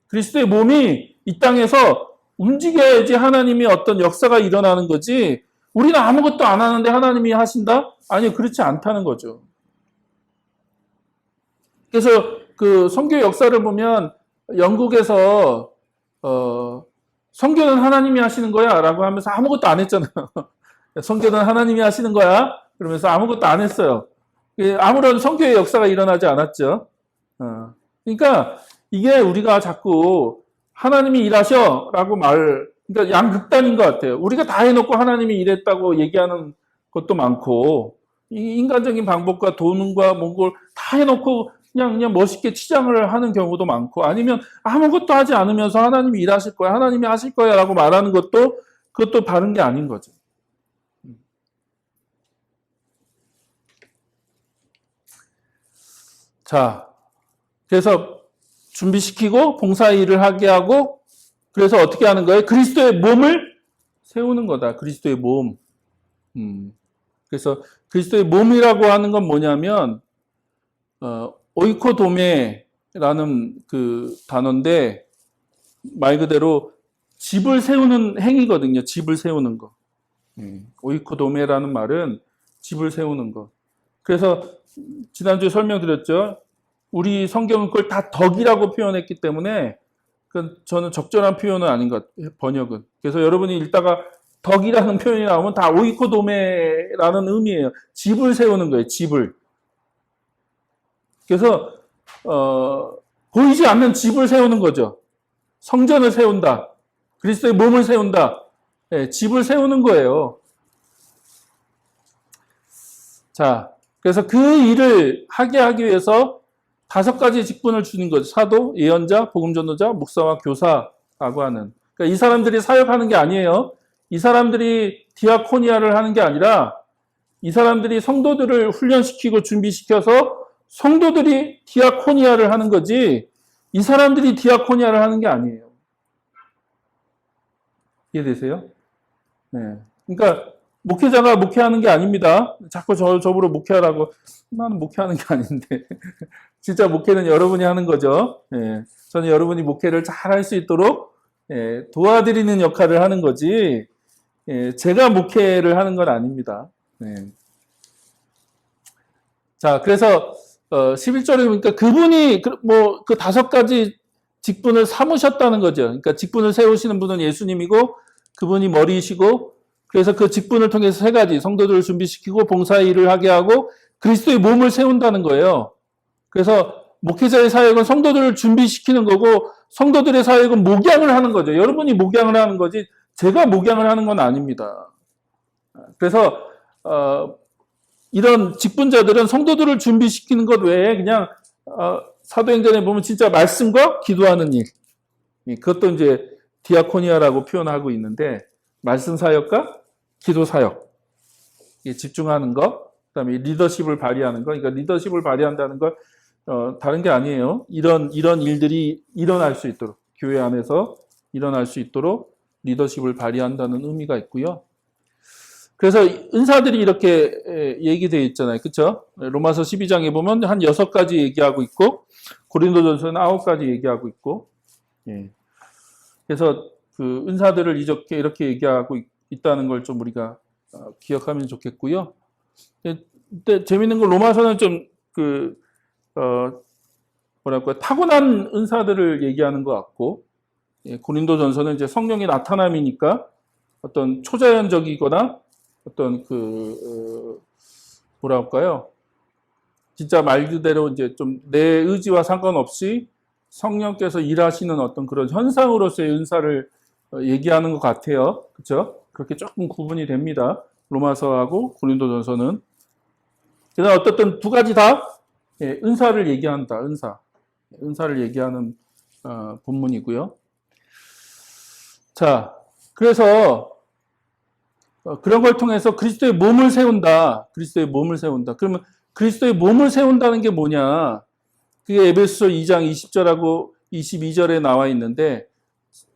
그리스도의 몸이 이 땅에서 움직여야지 하나님이 어떤 역사가 일어나는 거지. 우리는 아무것도 안 하는데 하나님이 하신다? 아니요, 그렇지 않다는 거죠. 그래서 그 선교 역사를 보면 영국에서 선교는 하나님이 하시는 거야 라고 하면서 아무것도 안 했잖아요. 선교는 하나님이 하시는 거야 그러면서 아무것도 안 했어요. 아무런 선교의 역사가 일어나지 않았죠. 그러니까 이게 우리가 자꾸 하나님이 일하셔 라고 그러니까 양극단인 것 같아요. 우리가 다 해놓고 하나님이 일했다고 얘기하는 것도 많고 인간적인 방법과 돈과 뭔가 다 해놓고 그냥 멋있게 치장을 하는 경우도 많고 아니면 아무것도 하지 않으면서 하나님이 일하실 거야, 하나님이 하실 거야 라고 말하는 그것도 바른 게 아닌 거죠. 자, 그래서 준비시키고 봉사일을 하게 하고 그래서 어떻게 하는 거예요? 그리스도의 몸을 세우는 거다. 그리스도의 몸. 그래서 그리스도의 몸이라고 하는 건 뭐냐면 오이코도메라는 그 단어인데 말 그대로 집을 세우는 행위거든요. 집을 세우는 거. 오이코도메라는 말은 집을 세우는 거. 그래서 지난주에 설명드렸죠. 우리 성경은 그걸 다 덕이라고 표현했기 때문에 저는 적절한 표현은 아닌 것 같아요. 번역은. 그래서 여러분이 읽다가 덕이라는 표현이 나오면 다 오이코도메라는 의미예요. 집을 세우는 거예요. 집을. 그래서 보이지 않는 집을 세우는 거죠. 성전을 세운다. 그리스도의 몸을 세운다. 네, 집을 세우는 거예요. 자, 그래서 그 일을 하게 하기 위해서 5가지 직분을 주는 거죠. 사도, 예언자, 복음전도자, 목사와 교사라고 하는. 그러니까 이 사람들이 사역하는 게 아니에요. 이 사람들이 디아코니아를 하는 게 아니라 이 사람들이 성도들을 훈련시키고 준비시켜서 성도들이 디아코니아를 하는 거지 이 사람들이 디아코니아를 하는 게 아니에요. 이해되세요? 네. 그러니까 목회자가 목회하는 게 아닙니다. 자꾸 저보러 목회하라고. 나는 목회하는 게 아닌데. 진짜 목회는 여러분이 하는 거죠. 예. 저는 여러분이 목회를 잘 할 수 있도록 도와드리는 역할을 하는 거지 제가 목회를 하는 건 아닙니다. 자, 그래서 11절에 보니까 그분이 그 5가지 직분을 삼으셨다는 거죠. 그러니까 직분을 세우시는 분은 예수님이고 그분이 머리이시고 그래서 그 직분을 통해서 3가지 성도들을 준비시키고 봉사일을 하게 하고 그리스도의 몸을 세운다는 거예요. 그래서 목회자의 사역은 성도들을 준비시키는 거고 성도들의 사역은 목양을 하는 거죠. 여러분이 목양을 하는 거지 제가 목양을 하는 건 아닙니다. 그래서 이런 직분자들은 성도들을 준비시키는 것 외에 그냥 사도행전에 보면 진짜 말씀과 기도하는 일 그것도 이제 디아코니아라고 표현하고 있는데 말씀 사역과 기도 사역 집중하는 것 그다음에 리더십을 발휘하는 것 그러니까 리더십을 발휘한다는 걸 다른 게 아니에요. 이런 일들이 일어날 수 있도록 교회 안에서 일어날 수 있도록 리더십을 발휘한다는 의미가 있고요. 그래서 은사들이 이렇게 얘기되어 있잖아요. 그렇죠? 로마서 12장에 보면 한 6가지 얘기하고 있고 고린도전서는 9가지 얘기하고 있고 그래서 그 은사들을 이렇게 얘기하고 있다는 걸 좀 우리가 기억하면 좋겠고요. 근데 재밌는 건 로마서는 좀 뭐랄까 타고난 은사들을 얘기하는 것 같고 고린도전서는 이제 성령의 나타남이니까 어떤 초자연적이거나 어떤 뭐랄까요 진짜 말 그대로 이제 좀 내 의지와 상관없이 성령께서 일하시는 어떤 그런 현상으로서의 은사를 얘기하는 것 같아요. 그렇죠? 그렇게 조금 구분이 됩니다. 로마서하고 고린도전서는. 그다음 어떻든 두 가지 다 은사를 얘기한다. 은사를 얘기하는 본문이고요. 자, 그래서 그런 걸 통해서 그리스도의 몸을 세운다. 그리스도의 몸을 세운다. 그러면 그리스도의 몸을 세운다는 게 뭐냐? 그게 에베소서 2장 20절하고 22절에 나와 있는데,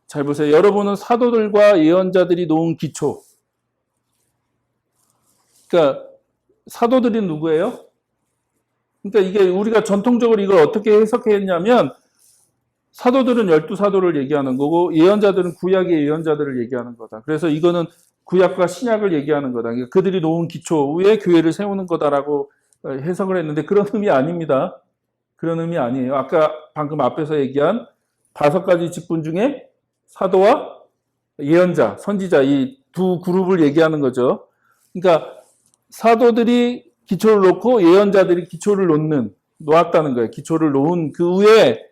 잘 보세요. 여러분은 사도들과 예언자들이 놓은 기초. 그러니까 사도들이 누구예요? 그러니까 이게 우리가 전통적으로 이걸 어떻게 해석했냐면, 사도들은 12사도를 얘기하는 거고 예언자들은 구약의 예언자들을 얘기하는 거다. 그래서 이거는 구약과 신약을 얘기하는 거다. 그러니까 그들이 놓은 기초 위에 교회를 세우는 거다라고 해석을 했는데, 그런 의미 아닙니다. 그런 의미 아니에요. 아까 방금 앞에서 얘기한 5가지 직분 중에 사도와 예언자, 선지자, 이 두 그룹을 얘기하는 거죠. 그러니까 사도들이 기초를 놓고 예언자들이 기초를 놓았다는 거예요. 기초를 놓은 그 위에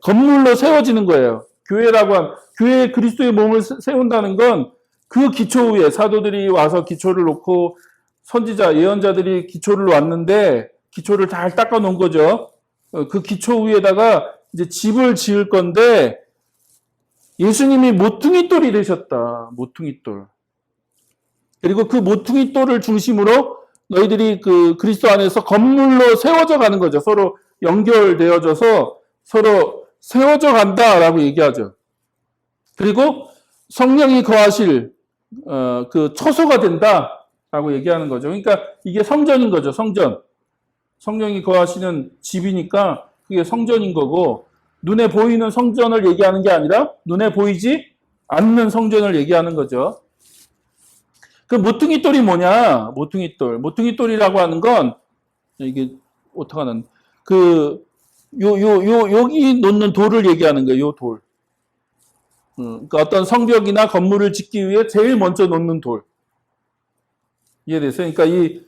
건물로 세워지는 거예요. 교회에 그리스도의 몸을 세운다는 건 그 기초 위에 사도들이 와서 기초를 놓고 선지자, 예언자들이 기초를 놓았는데 기초를 잘 닦아 놓은 거죠. 그 기초 위에다가 이제 집을 지을 건데, 예수님이 모퉁이돌이 되셨다. 모퉁이돌. 그리고 그 모퉁이돌을 중심으로 너희들이 그 그리스도 안에서 건물로 세워져 가는 거죠. 서로 연결되어져서 서로 세워져 간다라고 얘기하죠. 그리고 성령이 거하실 그 처소가 된다라고 얘기하는 거죠. 그러니까 이게 성전인 거죠. 성령이 거하시는 집이니까 그게 성전인 거고, 눈에 보이는 성전을 얘기하는 게 아니라 눈에 보이지 않는 성전을 얘기하는 거죠. 그 모퉁이돌이 뭐냐? 모퉁이돌이라고 하는 건 이게 어떡하는 여기 놓는 돌을 얘기하는 거예요. 요 돌. 그러니까 어떤 성벽이나 건물을 짓기 위해 제일 먼저 놓는 돌. 이해되세요? 그러니까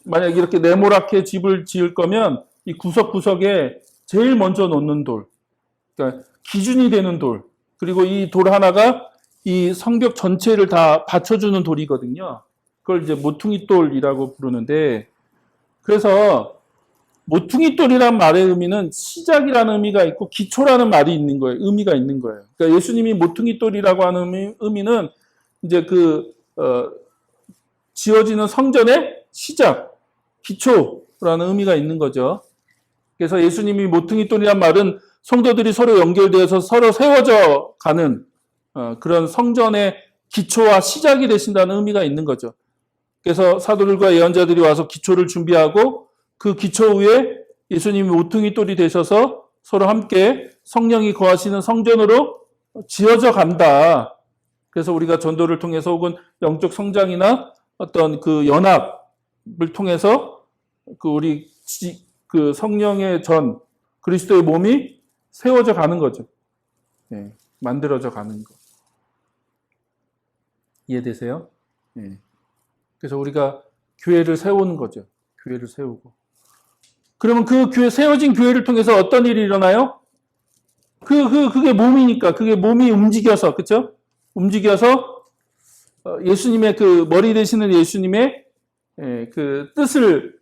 만약 이렇게 네모랗게 집을 지을 거면 이 구석구석에 제일 먼저 놓는 돌. 그러니까 기준이 되는 돌. 그리고 이 돌 하나가 이 성벽 전체를 다 받쳐주는 돌이거든요. 그걸 이제 모퉁이돌이라고 부르는데, 그래서 모퉁이돌이란 말의 의미는 시작이라는 의미가 있고 기초라는 말이 있는 거예요. 의미가 있는 거예요. 그러니까 예수님이 모퉁이돌이라고 하는 의미는 이제 지어지는 성전의 시작, 기초라는 의미가 있는 거죠. 그래서 예수님이 모퉁이돌이란 말은 성도들이 서로 연결되어서 서로 세워져 가는 그런 성전의 기초와 시작이 되신다는 의미가 있는 거죠. 그래서 사도들과 예언자들이 와서 기초를 준비하고 그 기초 위에 예수님이 모퉁이돌이 되셔서 서로 함께 성령이 거하시는 성전으로 지어져 간다. 그래서 우리가 전도를 통해서 혹은 영적 성장이나 어떤 그 연합을 통해서 그 성령의 그리스도의 몸이 세워져 가는 거죠. 네, 만들어져 가는 거. 이해되세요? 네. 그래서 우리가 교회를 세우는 거죠. 교회를 세우고. 그러면 세워진 교회를 통해서 어떤 일이 일어나요? 그게 몸이니까, 그게 몸이 움직여서, 그쵸? 움직여서, 예수님의 머리 되시는 예수님의, 그 뜻을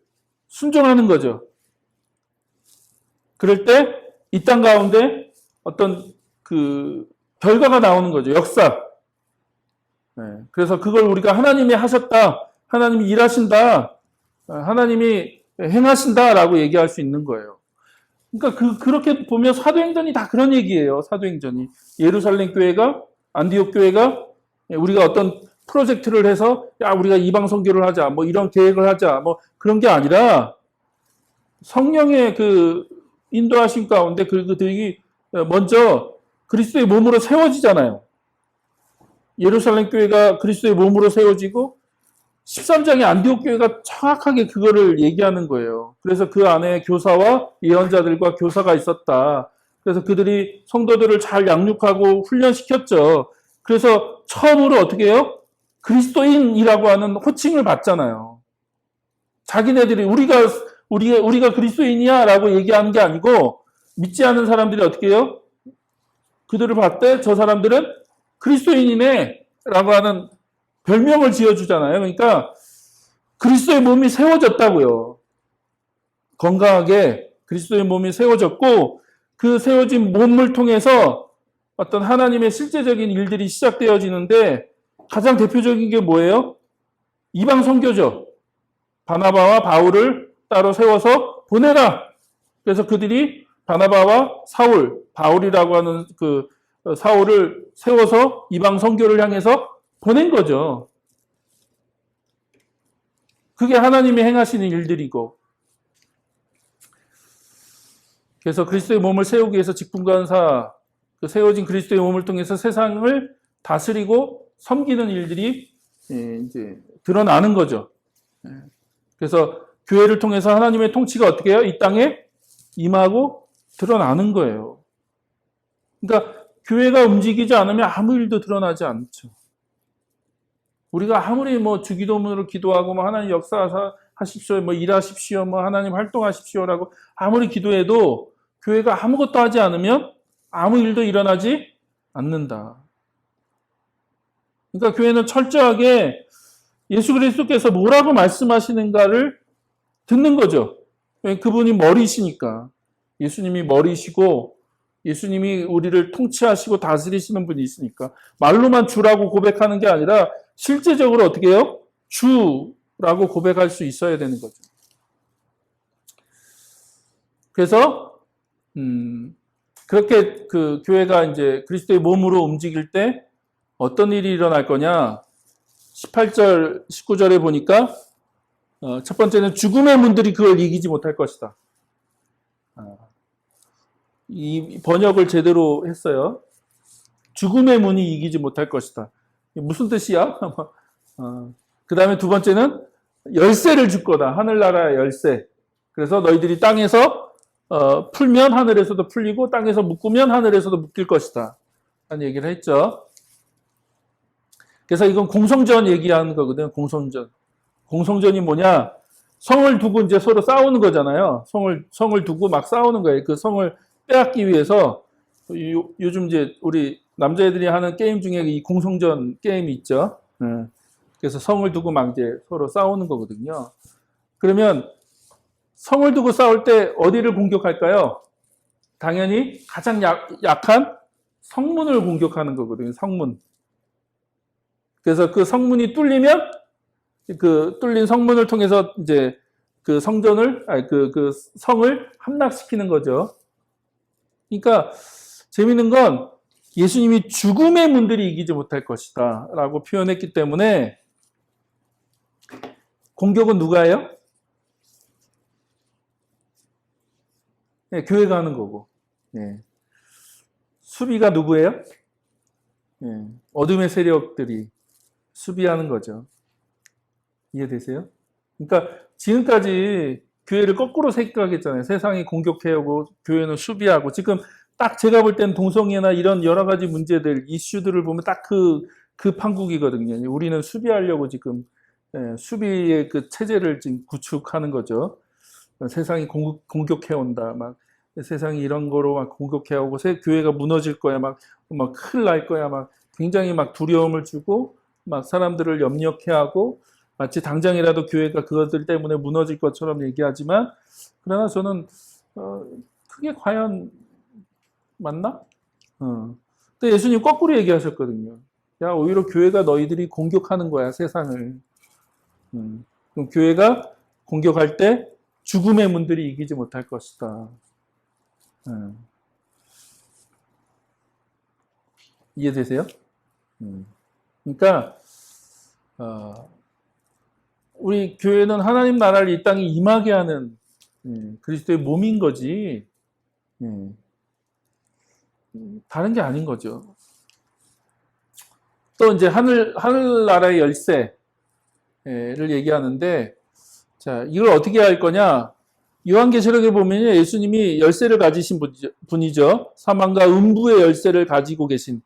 순종하는 거죠. 그럴 때, 이 땅 가운데 어떤 결과가 나오는 거죠. 역사. 그래서 그걸 우리가 하나님이 하셨다, 하나님이 일하신다, 하나님이 행하신다라고 얘기할 수 있는 거예요. 그러니까 그렇게 보면 사도행전이 다 그런 얘기예요. 사도행전이. 예루살렘 교회가, 안디옥 교회가 우리가 어떤 프로젝트를 해서 우리가 이방 선교를 하자, 뭐 이런 계획을 하자, 뭐 그런 게 아니라 성령의 인도하심 가운데 그들이 먼저 그리스도의 몸으로 세워지잖아요. 예루살렘 교회가 그리스도의 몸으로 세워지고 13장의 안디옥 교회가 정확하게 그거를 얘기하는 거예요. 그래서 그 안에 교사와 예언자들과 교사가 있었다. 그래서 그들이 성도들을 잘 양육하고 훈련시켰죠. 그래서 처음으로 어떻게 해요? 그리스도인이라고 하는 호칭을 받잖아요. 자기네들이 우리가 그리스도인이야 라고 얘기하는 게 아니고, 믿지 않는 사람들이 어떻게 해요? 그들을 봤을 때 저 사람들은 그리스도인이네. 하는 별명을 지어주잖아요. 그러니까 그리스도의 몸이 세워졌다고요. 건강하게 그리스도의 몸이 세워졌고 그 세워진 몸을 통해서 어떤 하나님의 실제적인 일들이 시작되어지는데 가장 대표적인 게 뭐예요? 이방 선교죠. 바나바와 바울을 따로 세워서 보내라. 그래서 그들이 바나바와 사울, 바울이라고 하는 그 사울을 세워서 이방 선교를 향해서 보낸 거죠. 그게 하나님이 행하시는 일들이고. 그래서 그리스도의 몸을 세우기 위해서 직분간사, 그 세워진 그리스도의 몸을 통해서 세상을 다스리고 섬기는 일들이 이제 드러나는 거죠. 그래서 교회를 통해서 하나님의 통치가 어떻게 해요? 이 땅에 임하고 드러나는 거예요. 그러니까 교회가 움직이지 않으면 아무 일도 드러나지 않죠. 우리가 아무리 뭐 주기도문으로 기도하고 뭐 하나님 역사하십시오, 뭐 일하십시오, 뭐 하나님 활동하십시오라고 아무리 기도해도 교회가 아무것도 하지 않으면 아무 일도 일어나지 않는다. 그러니까 교회는 철저하게 예수 그리스도께서 뭐라고 말씀하시는가를 듣는 거죠. 그분이 머리시니까. 예수님이 머리시고 예수님이 우리를 통치하시고 다스리시는 분이 있으니까 말로만 주라고 고백하는 게 아니라 실제적으로 어떻게 해요? 주라고 고백할 수 있어야 되는 거죠. 그래서 그렇게 그 교회가 이제 그리스도의 몸으로 움직일 때 어떤 일이 일어날 거냐? 18절, 19절에 보니까 첫 번째는 죽음의 문들이 그걸 이기지 못할 것이다. 이 번역을 제대로 했어요. 죽음의 문이 이기지 못할 것이다. 무슨 뜻이야? 그 다음에 두 번째는 열쇠를 줄 거다. 하늘나라의 열쇠. 그래서 너희들이 땅에서 풀면 하늘에서도 풀리고 땅에서 묶으면 하늘에서도 묶일 것이다. 라는 얘기를 했죠. 그래서 이건 공성전 얘기하는 거거든요. 공성전. 공성전이 뭐냐? 성을 두고 이제 서로 싸우는 거잖아요. 성을 두고 막 싸우는 거예요. 그 성을 빼앗기 위해서 요즘 이제 우리 남자애들이 하는 게임 중에 이 공성전 게임이 있죠. 그래서 성을 두고 막 이제 서로 싸우는 거거든요. 그러면 성을 두고 싸울 때 어디를 공격할까요? 당연히 가장 약한 성문을 공격하는 거거든요. 성문. 그래서 그 성문이 뚫리면 그 뚫린 성문을 통해서 이제 그 성전을 그 성을 함락시키는 거죠. 그러니까 재미있는 건 예수님이 죽음의 문들이 이기지 못할 것이다 라고 표현했기 때문에 공격은 누가 해요? 네, 교회가 하는 거고. 네. 수비가 누구예요? 네. 어둠의 세력들이 수비하는 거죠. 이해되세요? 그러니까 지금까지 교회를 거꾸로 생각했잖아요. 세상이 공격해오고 교회는 수비하고. 지금 딱 제가 볼 때는 동성애나 이런 여러 가지 문제들, 이슈들을 보면 딱 그 판국이거든요. 우리는 수비하려고 지금 수비의 그 체제를 지금 구축하는 거죠. 세상이 공격해온다. 막 세상이 이런 거로 막 공격해오고 교회가 무너질 거야. 막 큰일 날 거야. 막 굉장히 막 두려움을 주고 막 사람들을 염려케하고 마치 당장이라도 교회가 그것들 때문에 무너질 것처럼 얘기하지만 그러나 저는 그게 과연 맞나? 근데 예수님 거꾸로 얘기하셨거든요. 야, 오히려 교회가 너희들이 공격하는 거야, 세상을. 그럼 교회가 공격할 때 죽음의 문들이 이기지 못할 것이다. 이해되세요? 그러니까 우리 교회는 하나님 나라를 이 땅에 임하게 하는 그리스도의 몸인 거지 다른 게 아닌 거죠. 또 이제 하늘나라의 열쇠를 얘기하는데 자, 이걸 어떻게 할 거냐? 요한계시록에 보면 예수님이 열쇠를 가지신 분이죠. 사망과 음부의 열쇠를 가지고 계신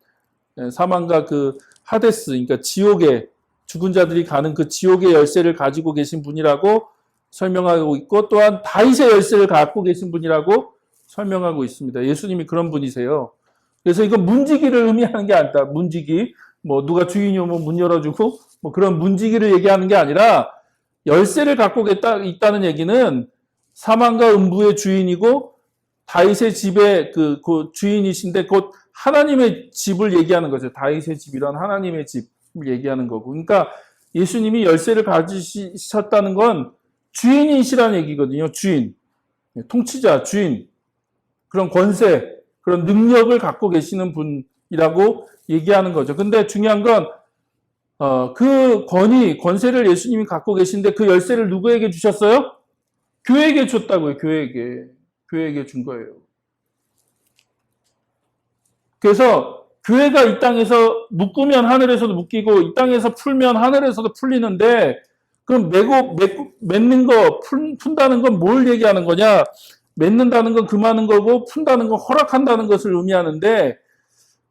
사망과 그 하데스, 그러니까 지옥에 죽은 자들이 가는 그 지옥의 열쇠를 가지고 계신 분이라고 설명하고 있고 또한 다윗의 열쇠를 갖고 계신 분이라고 설명하고 있습니다. 예수님이 그런 분이세요. 그래서 이건 문지기를 의미하는 게 아니다. 문지기. 뭐 누가 주인이 오면 문 열어주고 뭐 그런 문지기를 얘기하는 게 아니라 열쇠를 갖고 있다는 얘기는 사망과 음부의 주인이고 다윗의 집의 그 주인이신데 곧 하나님의 집을 얘기하는 거죠. 다윗의 집이란 하나님의 집을 얘기하는 거고. 그러니까 예수님이 열쇠를 가지셨다는 건 주인이시라는 얘기거든요. 주인. 통치자, 주인. 그런 권세, 그런 능력을 갖고 계시는 분이라고 얘기하는 거죠. 근데 중요한 건 그 권세를 예수님이 갖고 계신데 그 열쇠를 누구에게 주셨어요? 교회에게 줬다고요. 교회에게 준 거예요. 그래서 교회가 이 땅에서 묶으면 하늘에서도 묶이고 이 땅에서 풀면 하늘에서도 풀리는데 그럼 맺는 거, 푼다는 건 뭘 얘기하는 거냐? 맺는다는 건 금하는 거고 푼다는 건 허락한다는 것을 의미하는데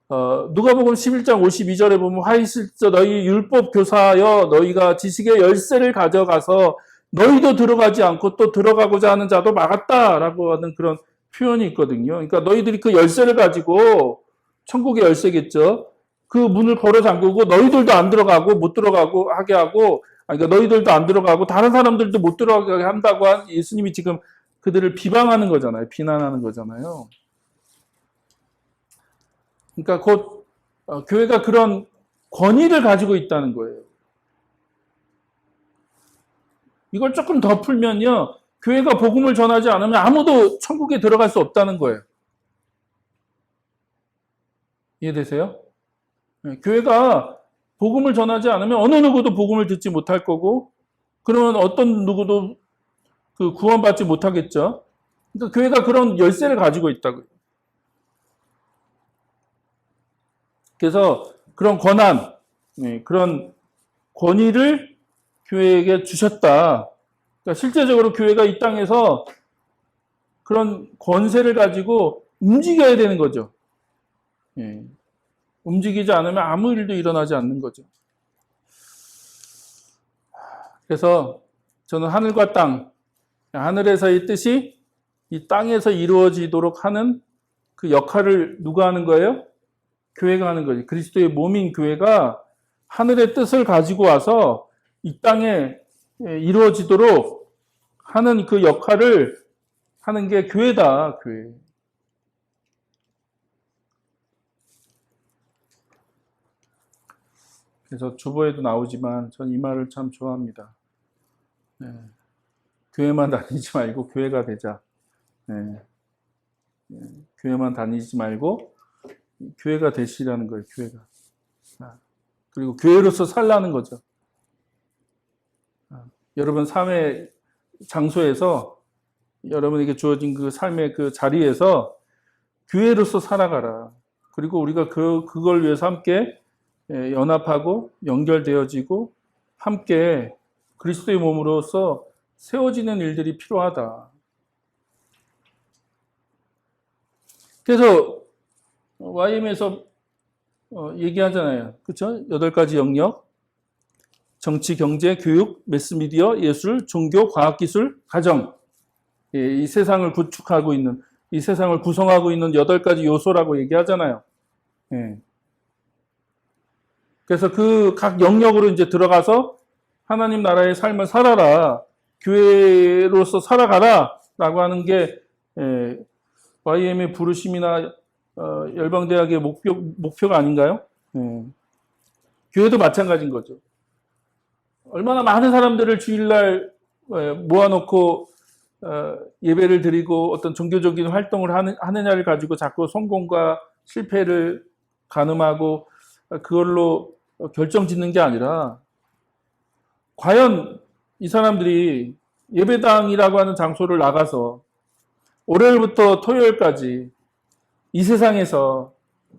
누가복음 11장 52절에 보면 화이실저 너희 율법 교사여 너희가 지식의 열쇠를 가져가서 너희도 들어가지 않고 또 들어가고자 하는 자도 막았다라고 하는 그런 표현이 있거든요. 그러니까 너희들이 그 열쇠를 가지고 천국의 열쇠겠죠. 그 문을 걸어 잠그고 너희들도 안 들어가고 못 들어가고 하게 하고 그러니까 너희들도 안 들어가고 다른 사람들도 못 들어가게 한다고 한 예수님이 지금 그들을 비방하는 거잖아요. 비난하는 거잖아요. 그러니까 곧 교회가 그런 권위를 가지고 있다는 거예요. 이걸 조금 더 풀면요. 교회가 복음을 전하지 않으면 아무도 천국에 들어갈 수 없다는 거예요. 이해되세요? 교회가 복음을 전하지 않으면 어느 누구도 복음을 듣지 못할 거고 그러면 어떤 누구도 그 구원받지 못하겠죠. 그러니까 교회가 그런 열쇠를 가지고 있다고요. 그래서 그런 권한, 그런 권위를 교회에게 주셨다. 그러니까 실제적으로 교회가 이 땅에서 그런 권세를 가지고 움직여야 되는 거죠. 움직이지 않으면 아무 일도 일어나지 않는 거죠. 그래서 저는 하늘과 땅, 하늘에서의 뜻이 이 땅에서 이루어지도록 하는 그 역할을 누가 하는 거예요? 교회가 하는 거지. 그리스도의 몸인 교회가 하늘의 뜻을 가지고 와서 이 땅에 이루어지도록 하는 그 역할을 하는 게 교회다, 교회. 그래서 주보에도 나오지만 전 이 말을 참 좋아합니다. 교회만 다니지 말고 교회가 되자. 교회만 다니지 말고 교회가 되시라는 거예요, 교회가. 그리고 교회로서 살라는 거죠. 여러분 삶의 장소에서 여러분에게 주어진 그 삶의 그 자리에서 교회로서 살아가라. 그리고 우리가 그걸 위해서 함께 연합하고 연결되어지고 함께 그리스도의 몸으로서 세워지는 일들이 필요하다. 그래서 YM에서 얘기하잖아요. 그렇죠? 8가지 영역. 정치, 경제, 교육, 매스미디어, 예술, 종교, 과학기술, 가정. 이 세상을 구축하고 있는, 이 세상을 구성하고 있는 8가지 요소라고 얘기하잖아요. 그래서 그 각 영역으로 이제 들어가서 하나님 나라의 삶을 살아라. 교회로서 살아가라. 라고 하는 게 YM의 부르심이나 열방대학의 목표가 아닌가요? 교회도 마찬가지인 거죠. 얼마나 많은 사람들을 주일날 모아놓고 예배를 드리고 어떤 종교적인 활동을 하느냐를 가지고 자꾸 성공과 실패를 가늠하고 그걸로 결정짓는 게 아니라 과연 이 사람들이 예배당이라고 하는 장소를 나가서 월요일부터 토요일까지 이 세상에서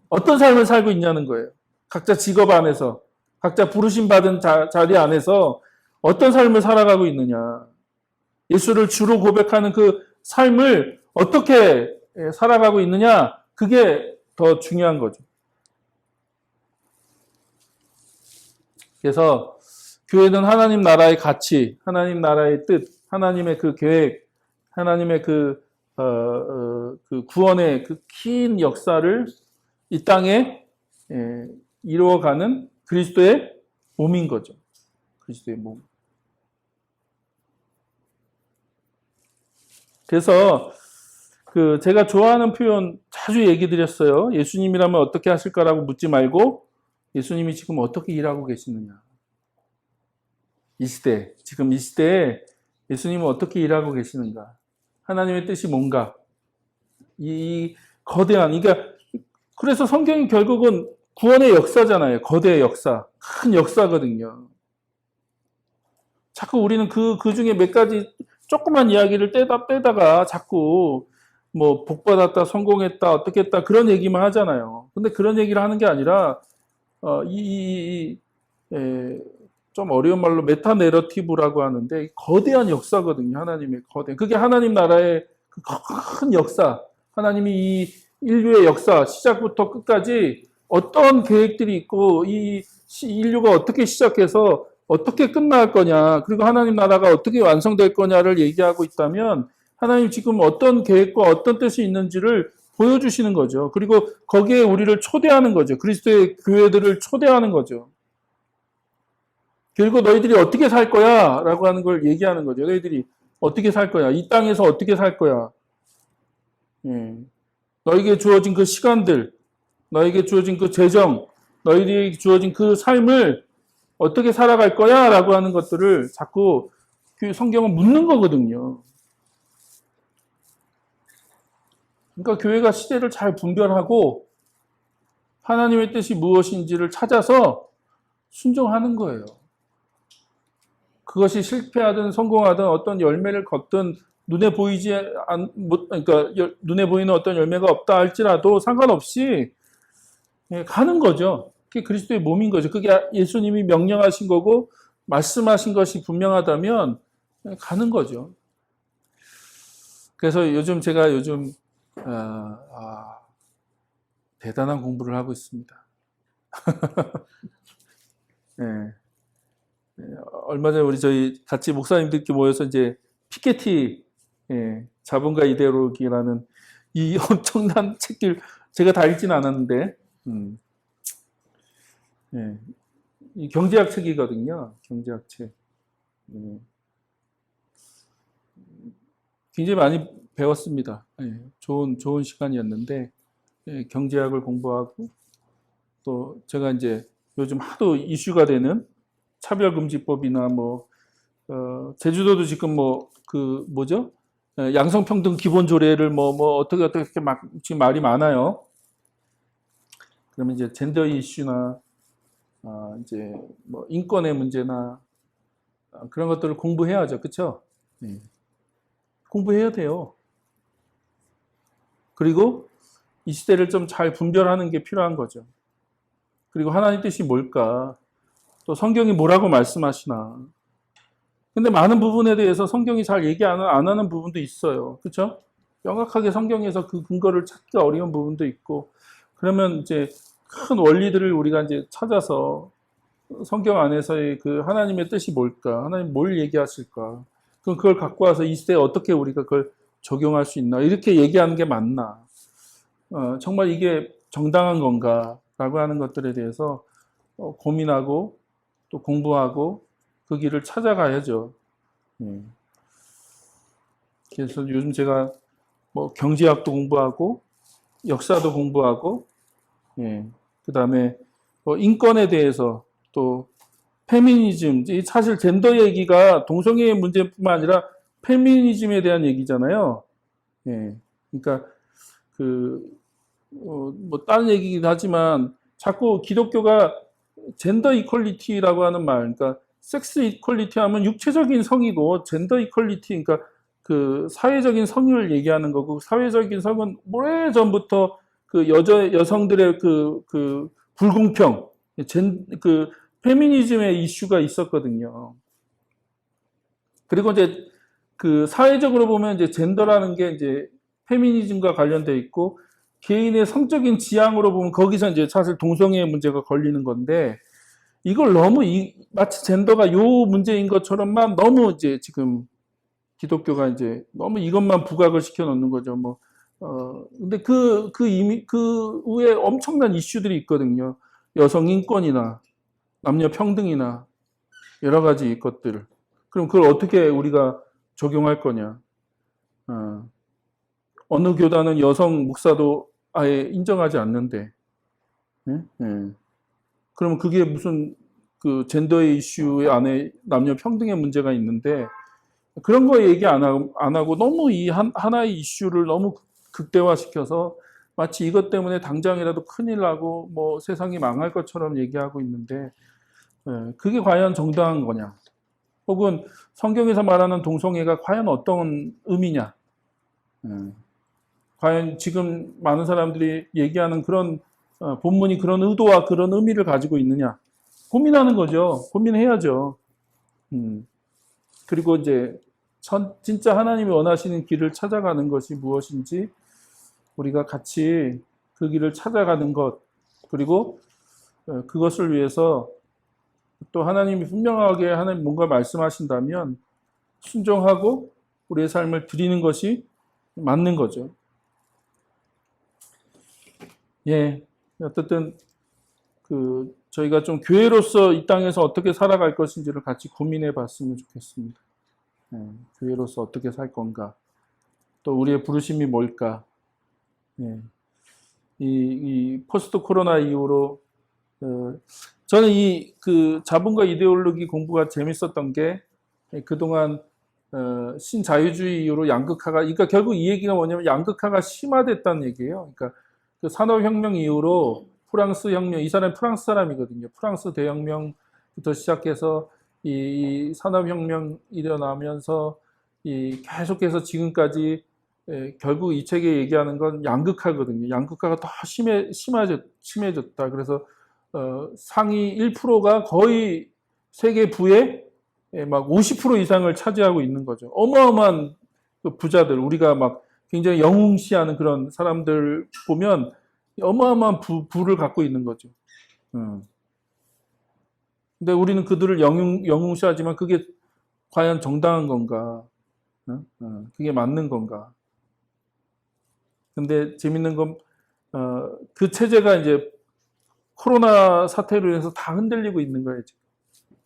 어떤 삶을 살고 있냐는 거예요. 각자 직업 안에서, 각자 부르심 받은 자리 안에서 어떤 삶을 살아가고 있느냐. 예수를 주로 고백하는 그 삶을 어떻게 살아가고 있느냐. 그게 더 중요한 거죠. 그래서 교회는 하나님 나라의 가치, 하나님 나라의 뜻, 하나님의 그 계획, 하나님의 그 구원의 그 긴 역사를 이 땅에 이루어가는 그리스도의 몸인 거죠. 그리스도의 몸. 그래서 제가 좋아하는 표현 자주 얘기 드렸어요. 예수님이라면 어떻게 하실까라고 묻지 말고 예수님이 지금 어떻게 일하고 계시느냐. 이 시대, 지금 이 시대에 예수님은 어떻게 일하고 계시는가. 하나님의 뜻이 뭔가. 이 거대한, 그러니까 그래서 성경이 결국은 구원의 역사잖아요. 거대의 역사. 큰 역사거든요. 자꾸 우리는 그 중에 몇 가지 조그만 이야기를 떼다가 자꾸 뭐 복받았다, 성공했다, 어떻게 했다 그런 얘기만 하잖아요. 근데 그런 얘기를 하는 게 아니라 좀 어려운 말로 메타 내러티브라고 하는데 거대한 역사거든요. 하나님의 거대. 그게 하나님 나라의 큰 역사. 하나님이 이 인류의 역사 시작부터 끝까지 어떤 계획들이 있고 이 인류가 어떻게 시작해서 어떻게 끝날 거냐, 그리고 하나님 나라가 어떻게 완성될 거냐를 얘기하고 있다면 하나님 지금 어떤 계획과 어떤 뜻이 있는지를 보여주시는 거죠. 그리고 거기에 우리를 초대하는 거죠. 그리스도의 교회들을 초대하는 거죠. 그리고 너희들이 어떻게 살 거야? 라고 하는 걸 얘기하는 거죠. 너희들이 어떻게 살 거야? 이 땅에서 어떻게 살 거야? 너에게 주어진 그 시간들, 너에게 주어진 그 재정, 너희들에게 주어진 그 삶을 어떻게 살아갈 거야? 라고 하는 것들을 자꾸 성경은 묻는 거거든요. 그러니까 교회가 시대를 잘 분별하고 하나님의 뜻이 무엇인지를 찾아서 순종하는 거예요. 그것이 실패하든 성공하든 어떤 열매를 걷든 눈에 보이지 그러니까 눈에 보이는 어떤 열매가 없다 할지라도 상관없이 가는 거죠. 그게 그리스도의 몸인 거죠. 그게 예수님이 명령하신 거고 말씀하신 것이 분명하다면 가는 거죠. 그래서 제가 요즘 대단한 공부를 하고 있습니다. 네. 얼마 전에 저희 같이 목사님들끼리 모여서 이제 피케티 자본과 이데올로기라는 이 엄청난 책들 제가 다 읽지는 않았는데 이 경제학 책이거든요. 경제학 책. 굉장히 많이 배웠습니다. 좋은 시간이었는데 경제학을 공부하고 또 제가 이제 요즘 하도 이슈가 되는 차별금지법이나 제주도도 지금 양성평등 기본조례를 어떻게 막 지금 말이 많아요. 그러면 이제 젠더 이슈나 이제 인권의 문제나 그런 것들을 공부해야죠, 그렇죠? 공부해야 돼요. 그리고 이 시대를 좀 잘 분별하는 게 필요한 거죠. 그리고 하나님 뜻이 뭘까? 또 성경이 뭐라고 말씀하시나? 근데 많은 부분에 대해서 성경이 잘 얘기 안 하는 부분도 있어요. 그렇죠? 명확하게 성경에서 그 근거를 찾기 어려운 부분도 있고, 그러면 이제 큰 원리들을 우리가 이제 찾아서 성경 안에서의 그 하나님의 뜻이 뭘까? 하나님 뭘 얘기하실까? 그럼 그걸 갖고 와서 이 시대에 어떻게 우리가 그걸 적용할 수 있나? 이렇게 얘기하는 게 맞나? 정말 이게 정당한 건가? 라고 하는 것들에 대해서 고민하고 또 공부하고 그 길을 찾아가야죠. 그래서 요즘 제가 경제학도 공부하고 역사도 공부하고 그 다음에 인권에 대해서 또 페미니즘, 사실 젠더 얘기가 동성애의 문제뿐만 아니라 페미니즘에 대한 얘기잖아요. 그러니까 다른 얘기긴 하지만 자꾸 기독교가 젠더 이퀄리티라고 하는 말, 그러니까 섹스 이퀄리티 하면 육체적인 성이고 젠더 이퀄리티, 그러니까 그 사회적인 성을 얘기하는 거고, 사회적인 성은 오래전부터 그 여성들의 그 불공평, 그 페미니즘의 이슈가 있었거든요. 그리고 이제 그 사회적으로 보면 이제 젠더라는 게 이제 페미니즘과 관련되어 있고, 개인의 성적인 지향으로 보면 거기서 이제 사실 동성애의 문제가 걸리는 건데, 이걸 너무 마치 젠더가 요 문제인 것처럼만 너무 이제 지금 기독교가 이제 너무 이것만 부각을 시켜 놓는 거죠. 근데 이미 그 후에 엄청난 이슈들이 있거든요. 여성 인권이나 남녀 평등이나 여러 가지 것들을. 그럼 그걸 어떻게 우리가 적용할 거냐? 어느 교단은 여성 목사도 아예 인정하지 않는데, 예? 예. 그러면 그게 무슨 그 젠더의 이슈 안에 남녀 평등의 문제가 있는데 그런 거 얘기 안 하고 너무 이 하나의 이슈를 너무 극대화시켜서 마치 이것 때문에 당장이라도 큰일 나고 뭐 세상이 망할 것처럼 얘기하고 있는데 그게 과연 정당한 거냐? 혹은 성경에서 말하는 동성애가 과연 어떤 의미냐? 과연 지금 많은 사람들이 얘기하는 그런 본문이 그런 의도와 그런 의미를 가지고 있느냐? 고민하는 거죠. 고민해야죠. 그리고 이제 진짜 하나님이 원하시는 길을 찾아가는 것이 무엇인지 우리가 같이 그 길을 찾아가는 것, 그리고 그것을 위해서 또 하나님이 분명하게 하나님 뭔가 말씀하신다면 순종하고 우리의 삶을 드리는 것이 맞는 거죠. 예, 어쨌든 저희가 좀 교회로서 이 땅에서 어떻게 살아갈 것인지를 같이 고민해 봤으면 좋겠습니다. 교회로서 어떻게 살 건가? 또 우리의 부르심이 뭘까? 이 포스트 코로나 이후로 저는 자본과 이데올로기 공부가 재밌었던 게 그동안 신자유주의 이후로 양극화가, 그러니까 결국 이 얘기가 뭐냐면 양극화가 심화됐다는 얘기예요. 그러니까 그 산업혁명 이후로 프랑스 혁명, 이 사람이 프랑스 사람이거든요. 프랑스 대혁명부터 시작해서 이 산업혁명 일어나면서 계속해서 지금까지 결국 이 책에 얘기하는 건 양극화거든요. 양극화가 더 심해졌다. 그래서 상위 1%가 거의 세계 부의 막 50% 이상을 차지하고 있는 거죠. 어마어마한 부자들, 우리가 막 굉장히 영웅시하는 그런 사람들 보면 어마어마한 부를 갖고 있는 거죠. 근데 우리는 그들을 영웅시하지만 그게 과연 정당한 건가? 그게 맞는 건가? 근데 재밌는 건, 그 체제가 이제 코로나 사태로 인해서 다 흔들리고 있는 거예요, 지금.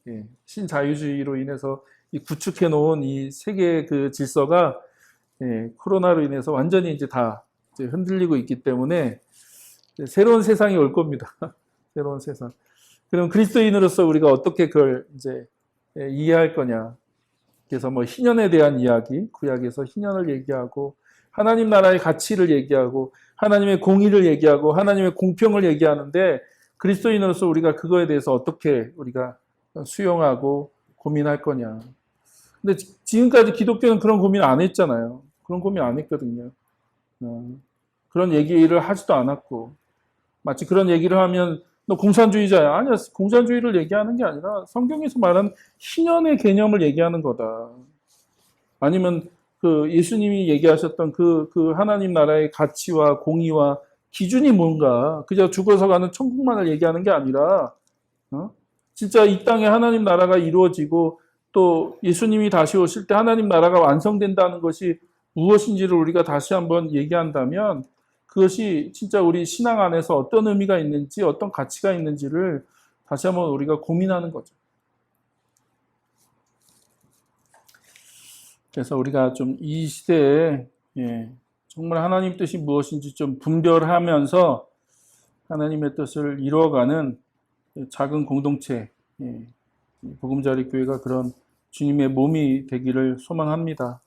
예, 신자유주의로 인해서 이 구축해 놓은 이 세계의 그 질서가 코로나로 인해서 완전히 이제 다 이제 흔들리고 있기 때문에 새로운 세상이 올 겁니다. 새로운 세상. 그럼 그리스도인으로서 우리가 어떻게 그걸 이제 이해할 거냐. 그래서 뭐 희년에 대한 이야기, 구약에서 희년을 얘기하고 하나님 나라의 가치를 얘기하고 하나님의 공의를 얘기하고 하나님의 공평을 얘기하는데 그리스도인으로서 우리가 그거에 대해서 어떻게 우리가 수용하고 고민할 거냐. 근데 지금까지 기독교는 그런 고민 안 했잖아요. 그런 고민 안 했거든요. 그런 얘기를 하지도 않았고 마치 그런 얘기를 하면 너 공산주의자야. 아니야. 공산주의를 얘기하는 게 아니라 성경에서 말하는 희년의 개념을 얘기하는 거다. 아니면 그 예수님이 얘기하셨던 그 하나님 나라의 가치와 공의와 기준이 뭔가 그저 죽어서 가는 천국만을 얘기하는 게 아니라 진짜 이 땅에 하나님 나라가 이루어지고 또 예수님이 다시 오실 때 하나님 나라가 완성된다는 것이 무엇인지를 우리가 다시 한번 얘기한다면 그것이 진짜 우리 신앙 안에서 어떤 의미가 있는지 어떤 가치가 있는지를 다시 한번 우리가 고민하는 거죠. 그래서 우리가 좀 이 시대에 정말 하나님 뜻이 무엇인지 좀 분별하면서 하나님의 뜻을 이루어가는 작은 공동체, 보금자리 교회가 그런 주님의 몸이 되기를 소망합니다.